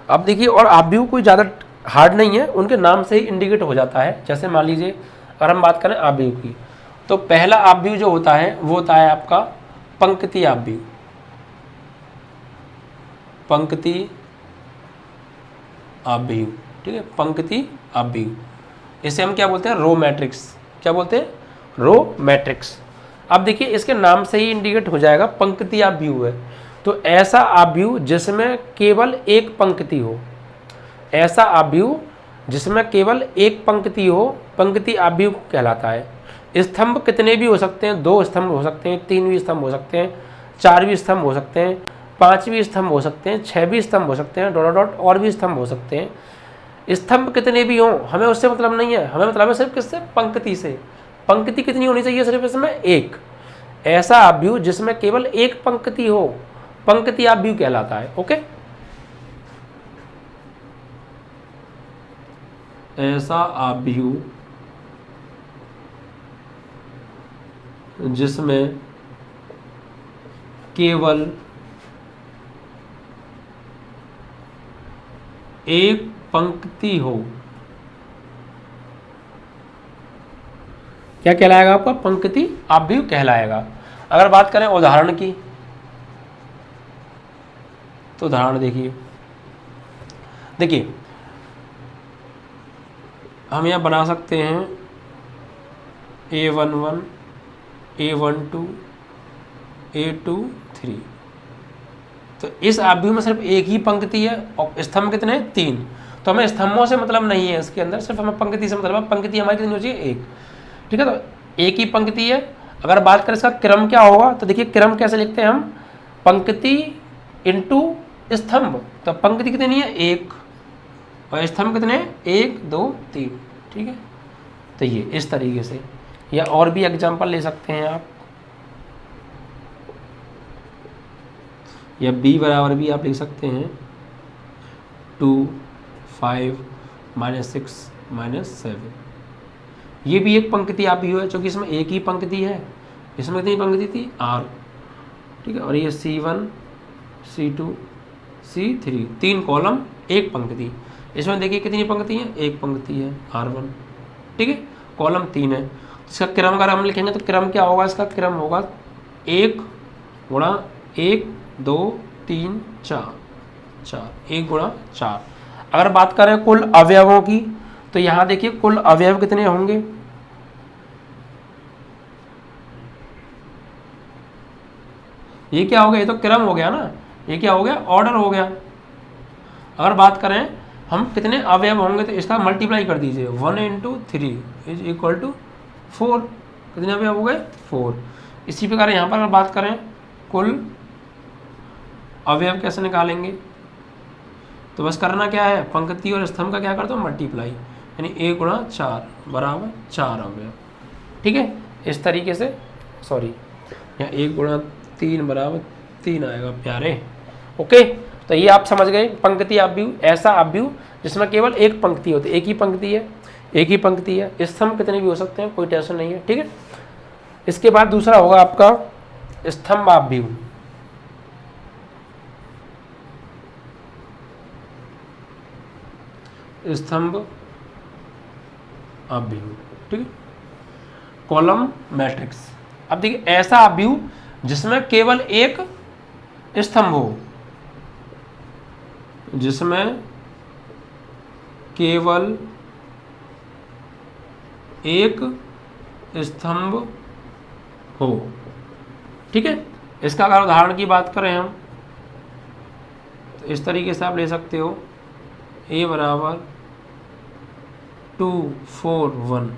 अब देखिए, और आव्यूह कोई ज़्यादा हार्ड नहीं है, उनके नाम से ही इंडिकेट हो जाता है। जैसे मान लीजिए अगर हम बात करें आव्यूह की, तो पहला आव्यूह जो होता है वो होता है आपका पंक्ति आव्यूह। पंक्ति आव्यूह, ठीक है, पंक्ति आव्यूह, इसे हम क्या बोलते हैं, रो मैट्रिक्स। क्या बोलते हैं, रो मैट्रिक्स। अब देखिए इसके नाम से ही इंडिकेट हो जाएगा पंक्ति आव्यूह है, तो ऐसा आव्यूह जिसमें केवल एक पंक्ति हो, ऐसा आव्यूह जिसमें केवल एक पंक्ति हो, पंक्ति आव्यूह कहलाता है। स्तंभ कितने भी हो सकते हैं, 2 स्तंभ हो सकते हैं, 3 भी स्तंभ हो सकते हैं, 4 भी स्तंभ हो सकते हैं, 5 भी स्तंभ हो सकते हैं, 6 भी स्तंभ हो सकते हैं, डॉट डॉट और भी स्तंभ हो सकते हैं। स्तंभ कितने भी हों हमें उससे मतलब नहीं है, हमें मतलब है सिर्फ किससे, पंक्ति से। पंक्ति कितनी होनी चाहिए, सिर्फ इसमें एक। ऐसा आव्यूह जिसमें केवल एक पंक्ति हो, पंक्ति आव्यूह कहलाता है। ओके, ऐसा आव्यूह जिसमें केवल एक पंक्ति हो, क्या कहलाएगा आपका, पंक्ति आव्यूह कहलाएगा। अगर बात करें उदाहरण की, तो उदाहरण देखिए हम यहां बना सकते हैं A11, A12, A23। तो इस आव्यूह में सिर्फ एक ही पंक्ति है और स्तंभ कितने हैं, 3। तो हमें स्तंभों से मतलब नहीं है इसके अंदर, सिर्फ हमें पंक्ति से मतलब है। पंक्ति हमारी कितनी हो चाहिए, एक। ठीक है, तो एक ही पंक्ति है। अगर बात करें इसका क्रम क्या होगा, तो देखिए क्रम कैसे लिखते हैं हम, पंक्ति इंटू स्तंभ। तो पंक्ति कितनी है, 1, और स्तंभ कितने हैं, 1 2 3। ठीक है, तो ये इस तरीके से, या और भी एग्जाम्पल ले सकते हैं आप, या b बराबर भी आप लिख सकते हैं 2 5 -6 -7। ये भी एक पंक्ति आव्यूह है, क्योंकि इसमें एक ही पंक्ति है। इसमें कितनी पंक्ति थी, r। ठीक है, और ये C1 C2 C3, 3 कॉलम एक पंक्ति। इसमें देखिए कितनी पंक्ति है, एक पंक्ति है, R1। ठीक है, कॉलम 3 है। इसका क्रम अगर हम लिखेंगे तो क्रम क्या होगा, इसका क्रम होगा 1 गुणा 1 2 3 4 4, 1 गुणा 4। अगर बात करें कुल अवयवों की, तो यहाँ देखिए कुल अवयव कितने होंगे, ये क्या हो गया, ये तो क्रम हो गया ना, ये क्या हो गया, ऑर्डर हो गया। अगर बात करें हम कितने अवयव होंगे, तो इसका मल्टीप्लाई कर दीजिए, 1 × 3 = 4। कितने अवयव हो गए, 4। इसी प्रकार यहाँ पर अगर बात करें कुल अवयव कैसे निकालेंगे, तो बस करना क्या है, पंक्ति और स्तंभ का क्या कर दो, मल्टीप्लाई, यानी 1 × 4 बराबर 4 अवयव। ठीक है, इस तरीके से, सॉरी यहाँ 1 × 3 बराबर 3 आएगा प्यारे। ओके, तो ये आप समझ गए, पंक्ति आव्यूह, ऐसा आव्यूह जिसमें केवल एक पंक्ति होती है, एक ही पंक्ति है, एक ही पंक्ति है। स्तंभ कितने भी हो सकते हैं, कोई टेंशन नहीं है। ठीक है, इसके बाद दूसरा होगा आपका स्तंभ आव्यूह। स्तंभ आव्यूह, ठीक है, कॉलम मैट्रिक्स। अब देखिए ऐसा आव्यूह जिसमें केवल एक स्तंभ हो, जिसमें केवल एक स्तंभ हो। ठीक है, इसका अगर उदाहरण की बात करें हम, तो इस तरीके से आप ले सकते हो, A बराबर 2 4 1।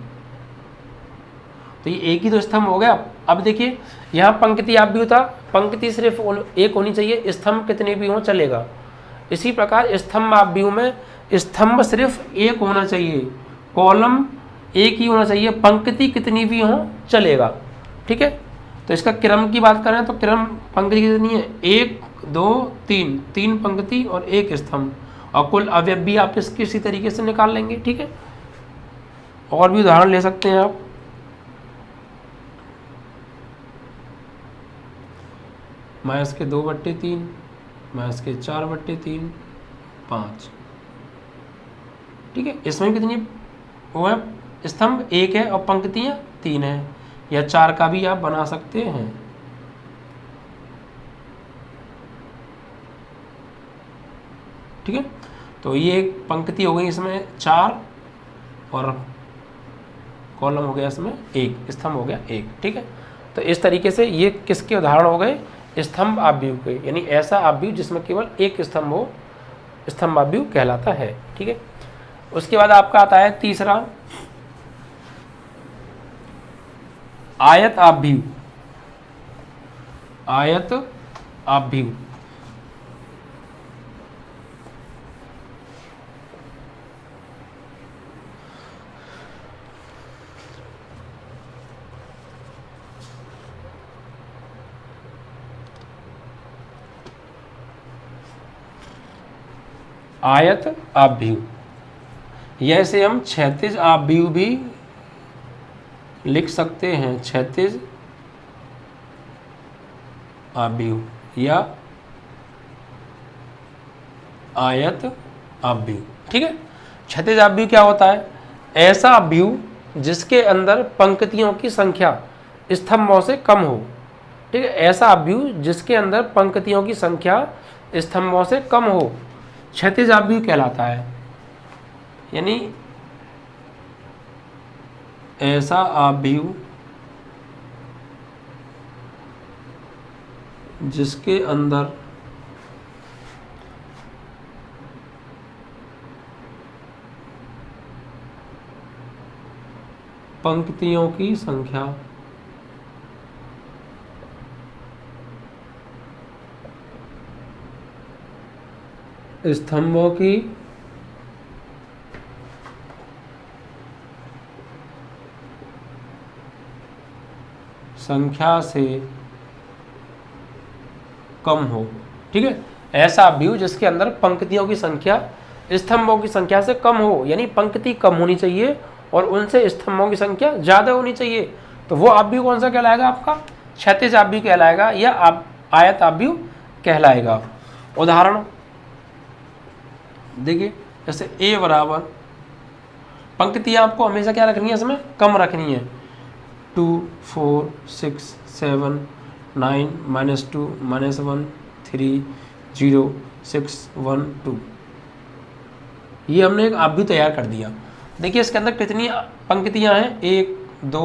तो ये एक ही तो स्तंभ हो गया। अब देखिए यहाँ पंक्ति आव्यूह था, पंक्ति सिर्फ एक होनी चाहिए, स्तंभ कितने भी हों चलेगा। इसी प्रकार स्तंभ आव्यूह में स्तंभ सिर्फ एक होना चाहिए, कॉलम एक ही होना चाहिए, पंक्ति कितनी भी हो चलेगा। ठीक है, तो इसका क्रम की बात करें तो क्रम पंक्ति कितनी है, 1 2 3, 3 पंक्ति और 1 स्तंभ, और कुल अवयव भी आप इसी तरीके से निकाल लेंगे। ठीक है, और भी उदाहरण ले सकते हैं आप, -2/3 -4/3 5। ठीक है, इसमें कितनी वो है, स्तंभ 1 है और पंक्तियां 3 है, या 4 का भी आप बना सकते हैं। ठीक है, तो ये एक पंक्ति हो गई, इसमें 4 और कॉलम हो गया इसमें 1, स्तंभ हो गया 1। ठीक है, तो इस तरीके से ये किसके उदाहरण हो गए, स्तंभ आव्यूह के, यानी ऐसा आव्यूह जिसमें केवल एक स्तंभ हो, स्तंभ आव्यूह कहलाता है। ठीक है, उसके बाद आपका आता है तीसरा आयत आव्यूह। आयत आव्यूह आयत आव्यूह, जैसे हम क्षैतिज आव्यूह भी लिख सकते हैं, क्षैतिज आव्यूह या आयत आव्यूह। ठीक है, क्षैतिज आव्यूह क्या होता है? ऐसा आव्यूह जिसके अंदर पंक्तियों की संख्या स्तंभों से कम हो। ठीक है, ऐसा आव्यूह जिसके अंदर पंक्तियों की संख्या स्तंभों से कम हो, क्षैतिज आव्यूह कहलाता है। यानी ऐसा आव्यूह जिसके अंदर पंक्तियों की संख्या स्तंभों की संख्या से कम हो। ठीक है, ऐसा आव्यूह जिसके अंदर पंक्तियों की संख्या स्तंभों की संख्या से कम हो, यानी पंक्ति कम होनी चाहिए और उनसे स्तंभों की संख्या ज्यादा होनी चाहिए, तो वो आव्यूह कौन सा कहलाएगा? आपका क्षैतिज आव्यूह कहलाएगा या आयत आव्यूह कहलाएगा। उदाहरण देखिए, जैसे ए बराबर, पंक्तियां आपको हमेशा क्या रखनी है? इसमें कम रखनी है। 2 4 6 7 9 -2 -1 3 0 6 1 2, ये हमने एक आव्यूह तैयार कर दिया। देखिए इसके अंदर कितनी पंक्तियां हैं? 1 2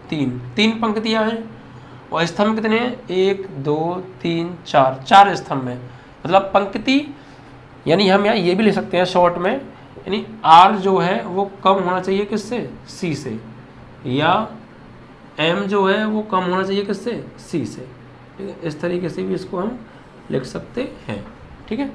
3, 3 पंक्तियां हैं। और स्तंभ कितने हैं? 1 2 3 4, 4 स्तंभ हैं। मतलब पंक्ति, यानी हम यहाँ ये भी लिख सकते हैं शॉर्ट में, यानी आर जो है वो कम होना चाहिए किससे? सी से, या एम जो है वो कम होना चाहिए किससे? सी से। ठीक है, इस तरीके से भी इसको हम लिख सकते हैं। ठीक है,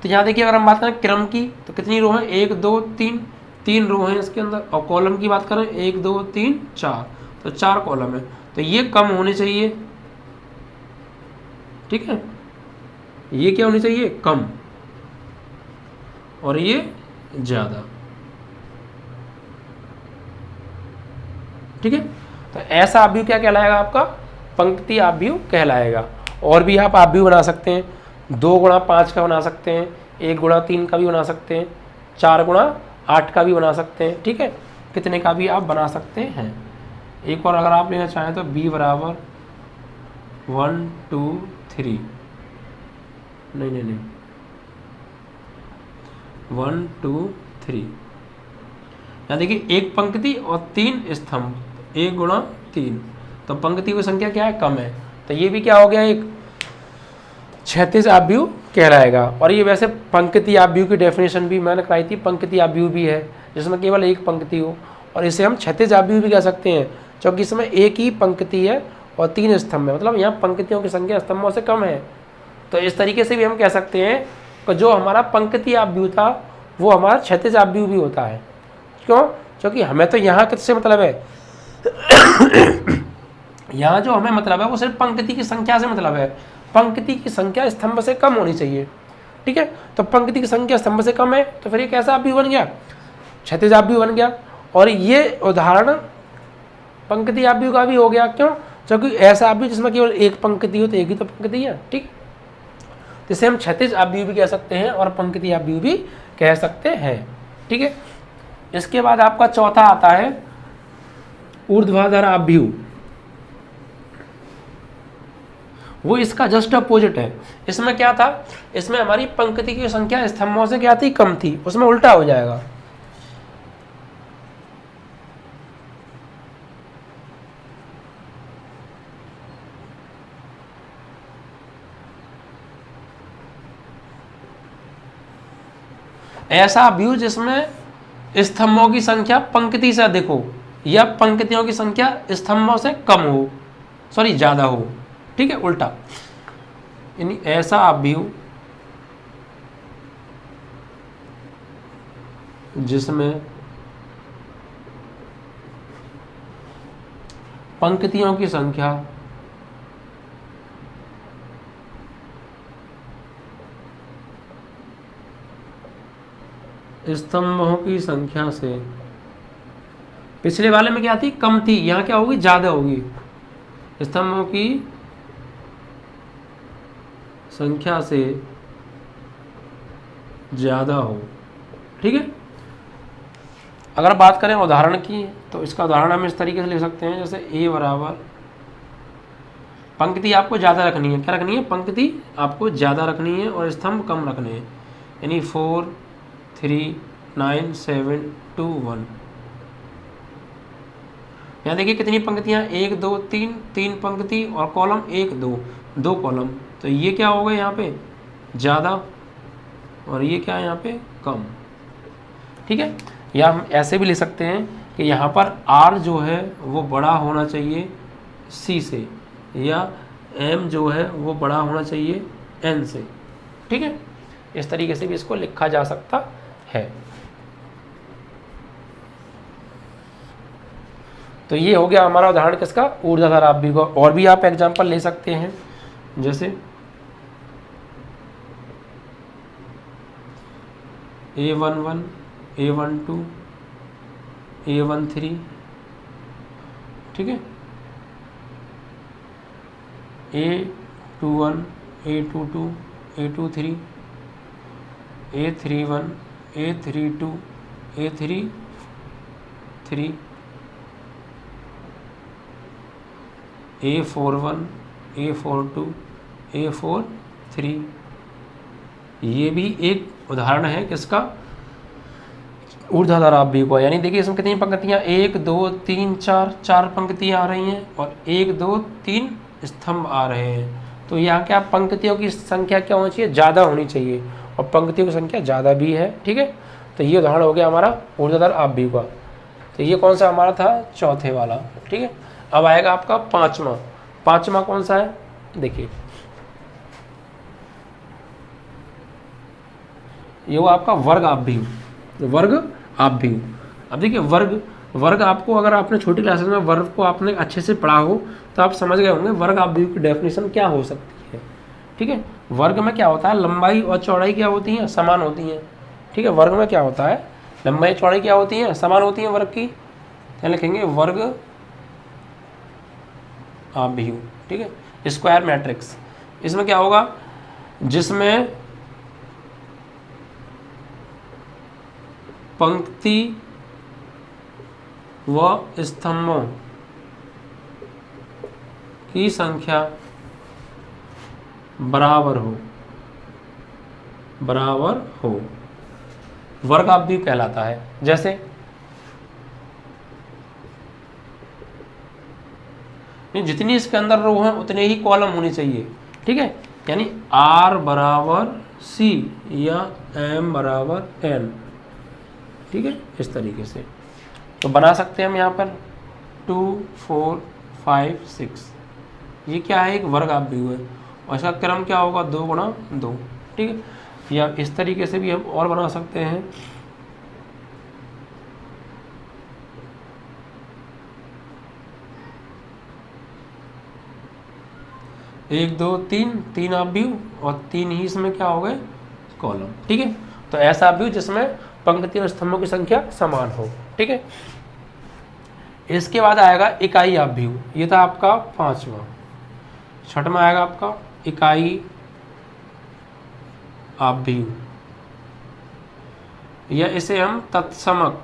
तो यहाँ देखिए, अगर हम बात करें क्रम की तो कितनी रो है? 1 2 3, 3 रो हैं इसके अंदर। और कॉलम की बात करें 1 2 3 4, तो 4 कॉलम है, तो ये कम होने चाहिए। ठीक है, ये क्या होनी चाहिए? कम, और ये ज्यादा। ठीक है, तो ऐसा आव्यूह क्या कहलाएगा? आपका पंक्ति आव्यूह कहलाएगा। और भी आप आव्यूह बना सकते हैं, 2 गुणा 5 का बना सकते हैं, 1 गुणा 3 का भी बना सकते हैं, 4 गुणा 8 का भी बना सकते हैं। ठीक है, कितने का भी आप बना सकते हैं। एक और अगर आप लेना चाहें तो b बराबर 1 2 3, नहीं 1 2 3, यहाँ देखिए एक पंक्ति और 3 स्तंभ, 1 गुणा 3, तो पंक्ति की संख्या क्या है? कम है, तो ये भी क्या हो गया? एक क्षैतिज आव्यूह कहलाएगा। और ये वैसे पंक्ति आव्यूह की डेफिनेशन भी मैंने कराई थी, पंक्ति आव्यूह भी है जिसमें केवल एक पंक्ति हो, और इसे हम क्षैतिज आव्यूह भी कह सकते हैं क्योंकि इसमें एक ही पंक्ति है और 3 स्तंभ है, मतलब यहाँ पंक्तियों की संख्या स्तंभों से कम है। तो इस तरीके से भी हम कह सकते हैं कि जो हमारा पंक्ति आव्यूह था वो हमारा क्षैतिज आव्यूह भी होता है। क्यों? क्योंकि हमें तो यहाँ किससे मतलब है? यहाँ जो हमें मतलब है वो सिर्फ पंक्ति की संख्या से मतलब है। पंक्ति की संख्या स्तंभ से कम होनी चाहिए। ठीक है, तो पंक्ति की संख्या स्तंभ से कम है, तो फिर ये कैसा आव्यूह बन गया? क्षैतिज आव्यूह बन गया। और ये उदाहरण पंक्ति आव्यूह का भी हो गया। क्यों? क्योंकि ऐसा आव्यूह जिसमें केवल एक पंक्ति हो, तो एक ही तो पंक्ति है। ठीक, जिसे हम क्षैतिज आव्यूह भी कह सकते हैं और पंक्ति आव्यूह भी कह सकते हैं। ठीक है, इसके बाद आपका चौथा आता है ऊर्ध्वाधर आव्यूह। वो इसका जस्ट अपोजिट है। इसमें क्या था? इसमें हमारी पंक्ति की संख्या स्तंभों से क्या थी? कम थी। उसमें उल्टा हो जाएगा। ऐसा व्यू जिसमें स्तंभों की संख्या पंक्ति से अधिक हो या पंक्तियों की संख्या स्तंभों से कम हो, सॉरी ज़्यादा हो, ठीक है, उल्टा, यानी ऐसा व्यू जिसमें पंक्तियों की संख्या स्तंभों की संख्या से, पिछले वाले में क्या थी, कम थी, यहाँ क्या होगी, ज़्यादा होगी, स्तंभों की संख्या से ज़्यादा हो, ठीक है। अगर बात करें उदाहरण की, तो इसका उदाहरण हम इस तरीके से लिख सकते हैं, जैसे a बराबर, पंक्ति आपको ज़्यादा रखनी है, क्या रखनी है, पंक्ति आपको ज़्यादा रखनी है और स्तंभ कम रखने हैं, यानी 4 3 9 7 2 1। यहाँ देखिए कितनी पंक्तियाँ, 1 2 3, 3 पंक्ति और कॉलम 1 2, 2 कॉलम, तो ये क्या हो गया यहाँ पे ज़्यादा और ये क्या है यहाँ पे कम, ठीक है। या हम ऐसे भी लिख सकते हैं कि यहाँ पर R जो है वो बड़ा होना चाहिए C से, या M जो है वो बड़ा होना चाहिए N से, ठीक है। इस तरीके से भी इसको लिखा जा सकता है। तो ये हो गया हमारा उदाहरण किसका, ऊर्ध्वाधर आव्यूह का। और भी आप एग्जांपल ले सकते हैं, जैसे A11 A12 A13, ठीक है, A21 A22 A23 A31 A32 A33 A41 A42 A43। ये भी एक उदाहरण है किसका, ऊर्ध्वाधर आव्यूह का। यानी देखिए इसमें कितनी पंक्तियाँ, 1 2 3 4, 4 पंक्तियाँ आ रही हैं और 1 2 3 स्तंभ आ रहे हैं। तो यहाँ क्या पंक्तियों की संख्या क्या होनी चाहिए, ज़्यादा होनी चाहिए, और पंक्तियों की संख्या ज़्यादा भी है, ठीक है। तो ये उदाहरण हो गया हमारा ऊर्ध्वाधर आव्यूह का। तो ये कौन सा हमारा था, चौथे वाला, ठीक है। अब आएगा आपका पाँचवा कौन सा है, देखिए ये वो आपका वर्ग आव्यूह। अब देखिए वर्ग आपको, अगर आपने छोटी क्लासेस में वर्ग को आपने अच्छे से पढ़ा हो तो आप समझ गए होंगे वर्ग आव्यूह की डेफिनेशन क्या हो सकती है, ठीक है। वर्ग में क्या होता है, लंबाई और चौड़ाई क्या होती हैं, समान होती हैं, ठीक है। वर्ग में क्या होता है, लंबाई चौड़ाई क्या होती हैं, समान होती हैं वर्ग की, क्या लिखेंगे, वर्ग आव्यूह, ठीक है। स्क्वायर मैट्रिक्स, इसमें क्या होगा, जिसमें पंक्ति व स्तंभों की संख्या बराबर हो वर्ग आव्यूह कहलाता है। जैसे जितनी इसके अंदर रो हैं उतने ही कॉलम होने चाहिए, ठीक है। यानी R बराबर C या M बराबर N, ठीक है, इस तरीके से तो बना सकते हैं हम यहाँ पर 2 4 5 6। ये क्या है, एक वर्ग आव्यूह है और इसका क्रम क्या होगा, 2 गुणा 2, ठीक है। या इस तरीके से भी हम और बना सकते हैं, एक दो तीन आव्यूह और 3 ही इसमें क्या हो गए, कॉलम, ठीक है। तो ऐसा आव्यूह जिसमें पंक्ति और स्तंभों की संख्या समान हो, ठीक है। इसके बाद आएगा इकाई आव्यूह, ये था आपका 5वां। छठवां आएगा आपका इकाई आव्यूह, या इसे हम तत्समक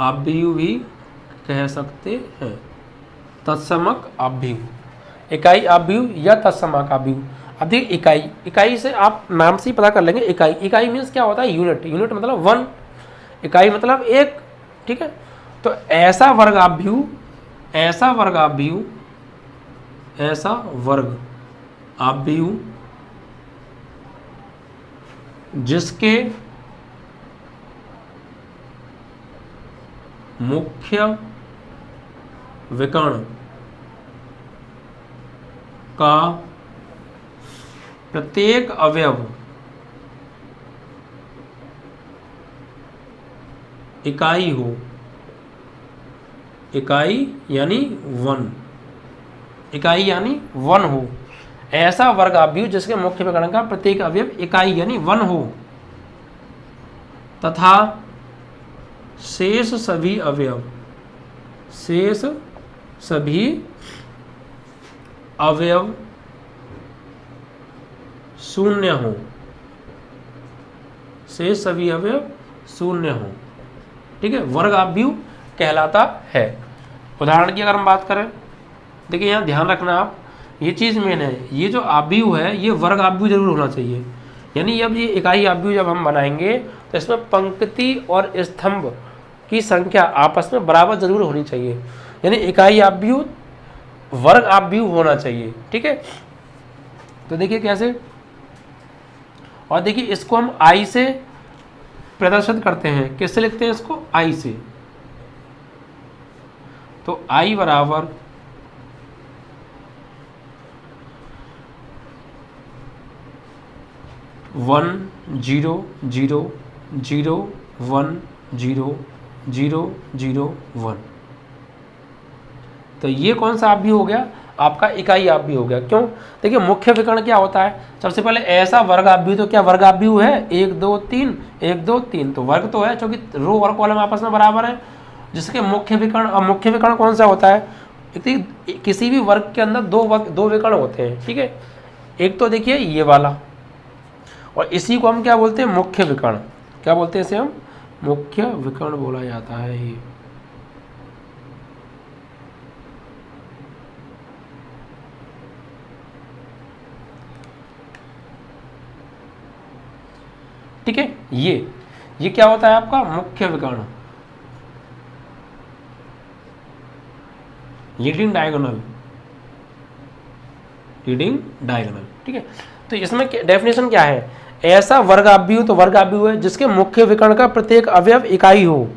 आव्यूह भी कह सकते हैं। तत्समक आव्यूह, इकाई आव्यूह या तत्समक आव्यूह। अब देखिए इकाई से आप नाम से ही पता कर लेंगे, इकाई मीन्स क्या होता है, यूनिट मतलब 1, इकाई मतलब 1, ठीक है। तो ऐसा वर्ग आव्यूह जिसके मुख्य विकर्ण का प्रत्येक अवयव इकाई हो, इकाई यानी वन, इकाई यानी वन हो, ऐसा वर्ग आव्यूह जिसके मुख्य विकर्ण का प्रत्येक अवयव इकाई यानी वन हो तथा शेष सभी अवयव, शेष सभी अवयव शून्य हो, शेष सभी अवयव शून्य हो। ठीक है, वर्ग आव्यूह कहलाता है। उदाहरण की अगर हम बात करें, देखिए यहाँ ध्यान रखना आप, ये चीज़ मेन है, ये जो आव्यूह है ये वर्ग आव्यूह जरूर होना चाहिए। यानी अब ये इकाई आव्यूह जब हम बनाएंगे तो इसमें पंक्ति और स्तंभ की संख्या आपस में बराबर जरूर होनी चाहिए, यानी इकाई आव्यूह वर्ग आव्यूह होना चाहिए। ठीक है, तो देखिए कैसे, और देखिए इसको हम आई से प्रदर्शित करते हैं, किससे लिखते हैं इसको, आई से। तो आई बराबर 1 0 0 0 1 0 0 0 1। तो ये कौन सा आव्यूह हो गया, आपका इकाई आव्यूह हो गया। क्यों, देखिए मुख्य विकर्ण क्या होता है, सबसे पहले ऐसा वर्ग आव्यूह, तो क्या वर्ग आव्यूह है 1 2 3 1 2 3, तो वर्ग तो है क्योंकि रो और कॉलम आपस में बराबर है, जिसके मुख्य विकर्ण। और मुख्य विकर्ण कौन सा होता है, किसी भी वर्ग के अंदर दो विकर्ण होते हैं। ठीक है, एक तो देखिए ये वाला, और इसी को हम क्या बोलते हैं, मुख्य विकर्ण। क्या बोलते हैं इसे हम, मुख्य विकर्ण बोला जाता है ये। ठीक है, ये क्या होता है आपका मुख्य विकर्ण, लीडिंग डायगोनल, लीडिंग डायगोनल। ठीक है, तो इसमें डेफिनेशन क्या है, ऐसा वर्ग आव्यूह, तो वर्ग आव्यूह है जिसके मुख्य विकर्ण का प्रत्येक अवयव इकाई हो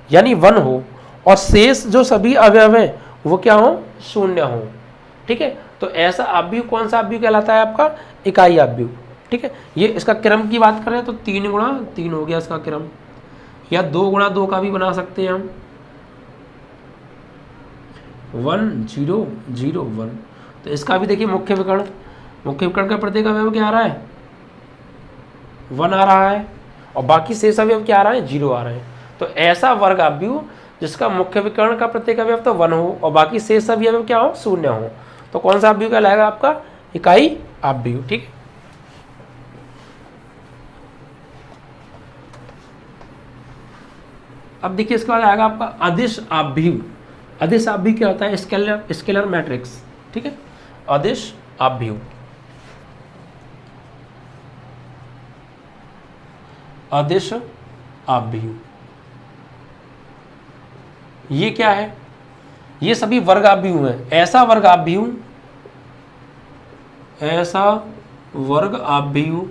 यानी वन हो, और शेष जो सभी अवयव हैं वो क्या हो, शून्य हो। ठीक है, तो ऐसा आव्यूह कौन सा आव्यूह कहलाता है, आपका इकाई आव्यूह। ठीक है, ये इसका क्रम की बात करें तो 3 गुणा 3 हो गया इसका क्रम, या 2 गुणा 2 का भी बना सकते हैं हम, 1 0 0 1। तो इसका भी देखिए मुख्य विकर्ण, मुख्य विकर्ण का प्रत्येक अवयव क्या आ रहा है, 1 आ रहा है, और बाकी शेष अवयव क्या आ रहा है, 0 आ रहे हैं। तो ऐसा वर्ग आव्यूह जिसका मुख्य विकर्ण का प्रत्येक अवयव तो 1 हो और बाकी शेष सभी अवयव क्या हो, शून्य हो, तो कौन सा आव्यूह कहलाएगा आपका, इकाई आव्यूह। ठीक है, अब देखिए इसके बाद आएगा आपका अदिश आव्यूह। अदिश आव्यूह क्या होता है, स्केलर मैट्रिक्स। ठीक है, अदिश आव्यूह, अदिश आव्यूह ये क्या है, ये सभी वर्ग आव्यूह हैं। ऐसा वर्ग आव्यूह, ऐसा वर्ग आव्यूह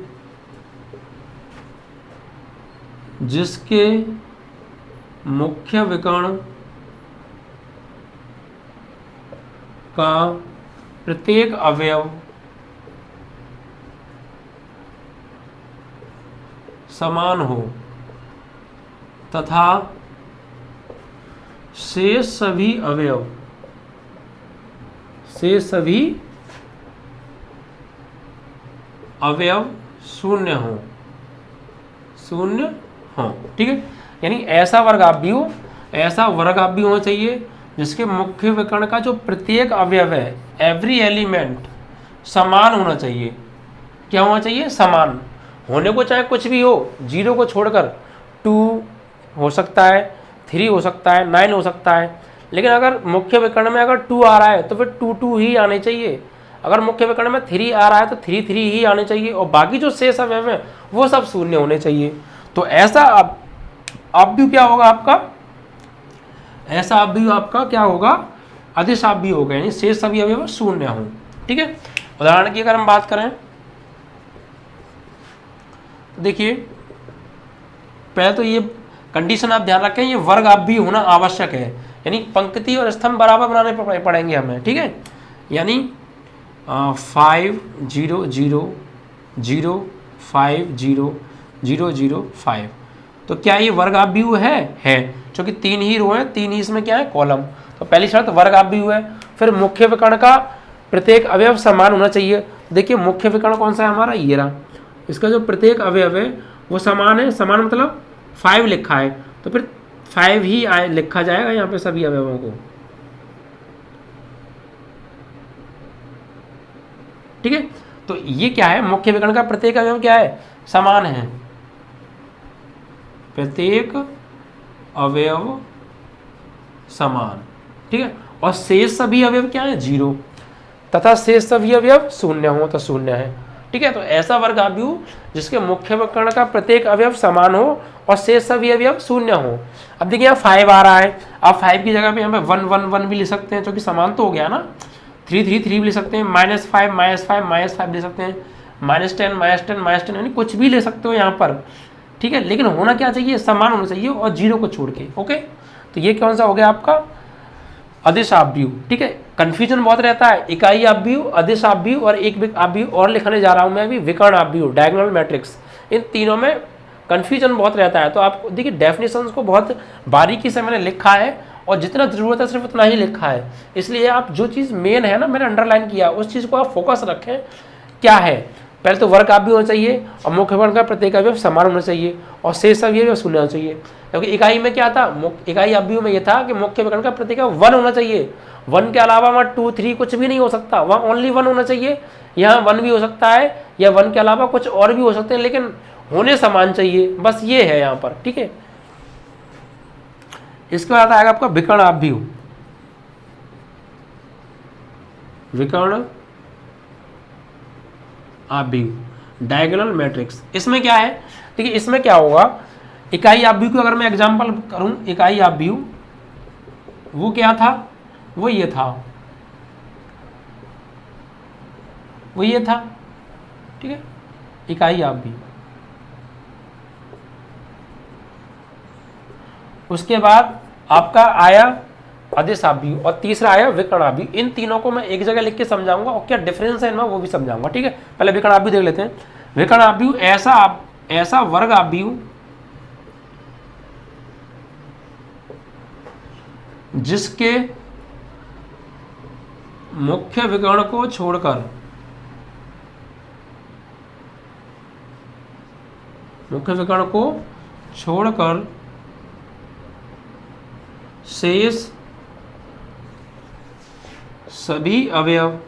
जिसके मुख्य विकर्ण का प्रत्येक अवयव समान हो तथा शेष सभी अवयव, शून्य हो, ठीक है। यानी ऐसा वर्ग आव्यूह, ऐसा वर्ग आव्यूह होना चाहिए जिसके मुख्य विकर्ण का जो प्रत्येक अवयव है, एवरी एलिमेंट समान होना चाहिए। क्या होना चाहिए, समान होने को चाहे कुछ भी हो, 0 को छोड़कर 2 हो सकता है, 3 हो सकता है, 9 हो सकता है, लेकिन अगर मुख्य विकर्ण में अगर 2 आ रहा है तो फिर 2 2 ही आने चाहिए। अगर मुख्य विकर्ण में 3 आ रहा है तो 3 3 ही आने चाहिए, और बाकी जो शेष अवयव हैं वो सब शून्य होने चाहिए। तो ऐसा आव्यूह क्या होगा आपका, ऐसा आव्यूह आपका क्या होगा, अदिश आव्यूह होगा, यानी शेष सभी अवयव शून्य हो। ठीक है, उदाहरण की अगर हम बात करें देखिए पहले तो ये कंडीशन आप ध्यान रखें, ये वर्ग आप भी होना आवश्यक है, यानी पंक्ति और स्तंभ बराबर बनाने पड़ेंगे हमें, ठीक है। यानी 5 0 0 0 5 0 0 0 5, तो क्या ये वर्ग आप भी है क्योंकि 3 ही रो हैं, 3 ही इसमें क्या है कॉलम, तो पहली शर्त वर्ग आप भी है। फिर मुख्य विकर्ण का प्रत्येक अवयव समान होना चाहिए। देखिए मुख्य विकर्ण कौन सा है हमारा, ये रहा, इसका जो प्रत्येक अवयव है वो समान है, समान मतलब 5 लिखा है, तो फिर 5 ही लिखा जाएगा यहाँ पे सभी अवयवों को, ठीक है। तो ये क्या है, मुख्य विकर्ण का प्रत्येक अवयव क्या है, समान है, प्रत्येक अवयव समान, ठीक है। और शेष सभी अवयव क्या है, 0, तथा शेष सभी अवयव 0 हो तो 0 है, ठीक है। तो ऐसा वर्ग आप भी हो जिसके मुख्य विकर्ण का प्रत्येक अवयव समान हो और शेष सभी अवयव 0 हो। अब देखिए यहाँ 5 आ रहा है, आप 5 की जगह पे यहाँ पे 1 1 1 भी ले सकते हैं, क्योंकि समान तो हो गया ना। 3 3 3 भी ले सकते हैं, -5 -5 -5 ले सकते हैं, -10 -10 यानी कुछ भी ले सकते हो यहाँ पर, ठीक है। लेकिन होना क्या चाहिए, समान होना चाहिए और 0 को छोड़ के, ओके। तो ये कौन सा हो गया आपका, अदिश आव्यूह, ठीक है। कंफ्यूजन बहुत रहता है, इकाई आव्यूह, अदिश आव्यूह और एक आव्यूह और लिखने जा रहा हूं मैं अभी, विकर्ण आव्यूह, डायगोनल मैट्रिक्स, इन तीनों में कंफ्यूजन बहुत रहता है। तो आप देखिए डेफिनेशंस को बहुत बारीकी से मैंने लिखा है और जितना जरूरत है सिर्फ उतना ही लिखा है, इसलिए आप जो चीज़ मेन है ना मैंने अंडरलाइन किया, उस चीज़ को आप फोकस रखें। क्या है, पहले तो वर्ग आव्यूह होना चाहिए और मुख्य विकर्ण का प्रत्येक अवयव समान होना चाहिए और शेष अवयव 0 होना चाहिए। क्योंकि इकाई में क्या था, इकाई आव्यूह में ये था कि मुख्य विकर्ण का प्रत्येक अवयव 1 होना चाहिए, 1 के अलावा वहाँ 2 3 कुछ भी नहीं हो सकता, वहाँ ओनली 1 होना चाहिए। यहाँ 1 भी हो सकता है या 1 के अलावा कुछ और भी हो सकते हैं, लेकिन होने समान चाहिए, बस ये है यहाँ पर, ठीक है। इसके बाद आएगा आपका विकर्ण आव्यूह, विकर्ण आव्यूह, डायगोनल मैट्रिक्स। इसमें क्या है, देखिए इसमें क्या होगा, इकाई आव्यूह को अगर मैं एग्जांपल करूं, इकाई आव्यूह वो क्या था, वो ये था, वो ये था, ठीक है, इकाई आव्यूह। उसके बाद आपका आया अदिश आव्यूह और तीसरा आया विकर्ण आव्यूह। इन तीनों को मैं एक जगह लिख के समझाऊंगा और क्या डिफरेंस है इनमें वो भी समझाऊंगा, ठीक है। पहले विकर्ण आव्यूह देख लेते हैं। विकर्ण आव्यूह ऐसा वर्ग आव्यूह जिसके मुख्य विकर्ण को छोड़कर शेष सभी अवयव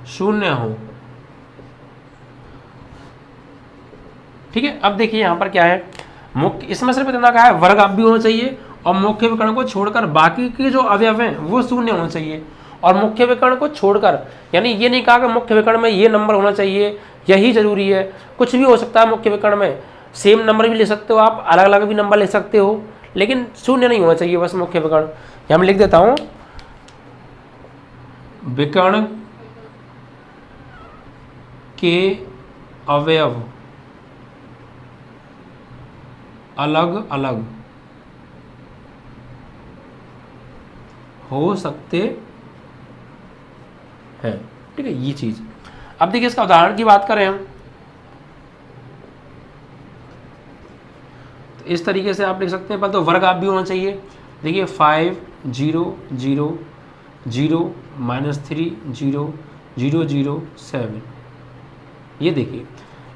0 हो, ठीक है। अब देखिए यहां पर क्या है, मुख्य, इसमें सिर्फ इतना कहा है वर्ग आव्यूह होना चाहिए और मुख्य विकर्ण को छोड़कर बाकी के जो अवयव हैं वो 0 होना चाहिए। और मुख्य विकर्ण को छोड़कर यानी ये नहीं कहा कि मुख्य विकर्ण में ये नंबर होना चाहिए, यही जरूरी है, कुछ भी हो सकता है मुख्य विकर्ण में, सेम नंबर भी ले सकते हो आप, अलग अलग भी नंबर ले सकते हो, लेकिन 0 नहीं होना चाहिए बस मुख्य विकर्ण। यहाँ मैं लिख देता हूँ, विकर्ण के अवयव अलग अलग हो सकते हैं, ठीक है, ये चीज। अब देखिए इसका उदाहरण की बात करें हम, तो इस तरीके से आप लिख सकते हैं। पहले तो वर्ग आव्यूह होना चाहिए, देखिए 5 0 0 0 -3 0 0 0 7, ये देखिए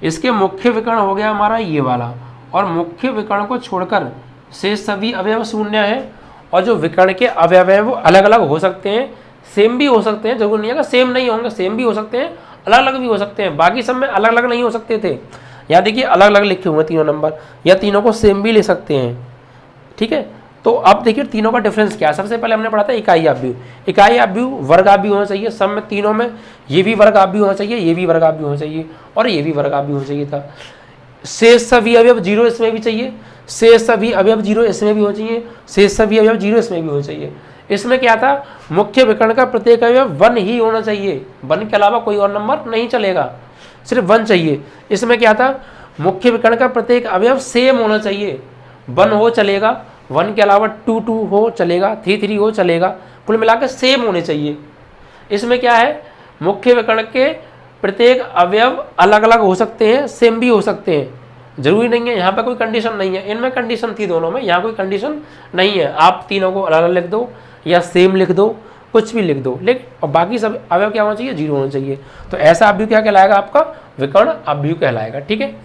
इसके मुख्य विकर्ण हो गया हमारा ये वाला, और मुख्य विकर्ण को छोड़कर शेष सभी अवयव 0 है। और जो विकर्ण के अवयव हैं वो अलग अलग हो सकते हैं, सेम भी हो सकते हैं, जरूर नहीं है कि सेम नहीं होंगे, सेम भी हो सकते हैं, अलग अलग भी हो सकते हैं। बाकी सब में अलग अलग नहीं हो सकते थे, यहाँ देखिए अलग अलग लिखे हुए तीनों नंबर, या तीनों को सेम भी ले सकते हैं, ठीक है। तो अब देखिए तीनों का डिफरेंस क्या है। सबसे पहले हमने पढ़ा था इकाई आव्यूह। इकाई आव्यूह वर्ग आव्यूह होना चाहिए, सब में तीनों में, ये भी वर्ग आव्यूह होना चाहिए, ये भी वर्ग आव्यूह होना चाहिए और ये भी वर्ग आव्यूह होना चाहिए था। शेष सभी अवयव 0 इसमें भी चाहिए, शेष सभी अवयव 0 इसमें भी होना चाहिए, शेष सभी अवयव 0 इसमें भी होना चाहिए। इसमें क्या था, मुख्य विकर्ण का प्रत्येक अवयव 1 ही होना चाहिए, 1 के अलावा कोई और नंबर नहीं चलेगा, सिर्फ 1 चाहिए। इसमें क्या था, मुख्य विकर्ण का प्रत्येक अवयव सेम होना चाहिए, 1 हो चलेगा, 1 के अलावा 2 हो चलेगा, 3 हो चलेगा, कुल मिलाकर सेम होने चाहिए। इसमें क्या है, मुख्य विकर्ण के प्रत्येक अवयव अलग अलग हो सकते हैं, सेम भी हो सकते हैं, जरूरी नहीं है, यहाँ पे कोई कंडीशन नहीं है। इनमें कंडीशन थी दोनों में, यहाँ कोई कंडीशन नहीं है, आप तीनों को अलग अलग लिख दो या सेम लिख दो, कुछ भी लिख दो, लेकिन और बाकी सब अवयव क्या होना चाहिए, 0 होना चाहिए। तो ऐसा अवयव क्या कहलाएगा, आपका विकर्ण अवयव कहलाएगा। ठीक है,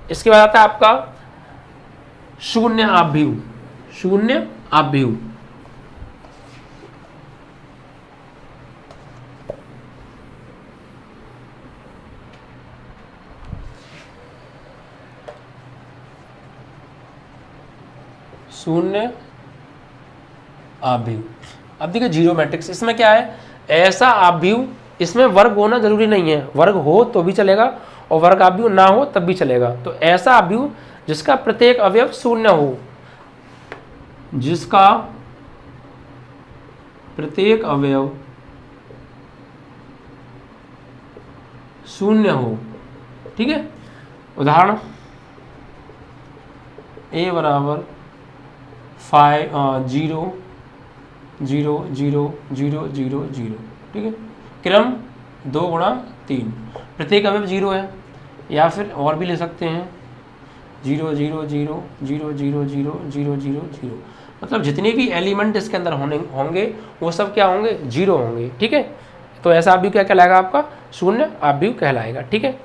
इसके बाद आता है आपका शून्य अवयव। शून्य अवयव शून्य अवयव, अब देखिए जीरो मैट्रिक्स, इसमें क्या है, ऐसा अवयव, इसमें वर्ग होना जरूरी नहीं है, वर्ग हो तो भी चलेगा और वर्ग अवयव ना हो तब भी चलेगा। तो ऐसा अवयव जिसका प्रत्येक अवयव शून्य हो, जिसका प्रत्येक अवयव शून्य हो। ठीक है, उदाहरण a बराबर 5 0 0 0 0 0 0। ठीक है, क्रम 2 गुणा 3, प्रत्येक अवयव 0 है, या फिर और भी ले सकते हैं 0 0 0 0 0 0 0 0 0, मतलब जितने भी एलिमेंट इसके अंदर होंगे वो सब क्या होंगे, 0 होंगे। ठीक है, तो ऐसा अवयव क्या कहलाएगा, आपका शून्य अवयव कहलाएगा। ठीक है।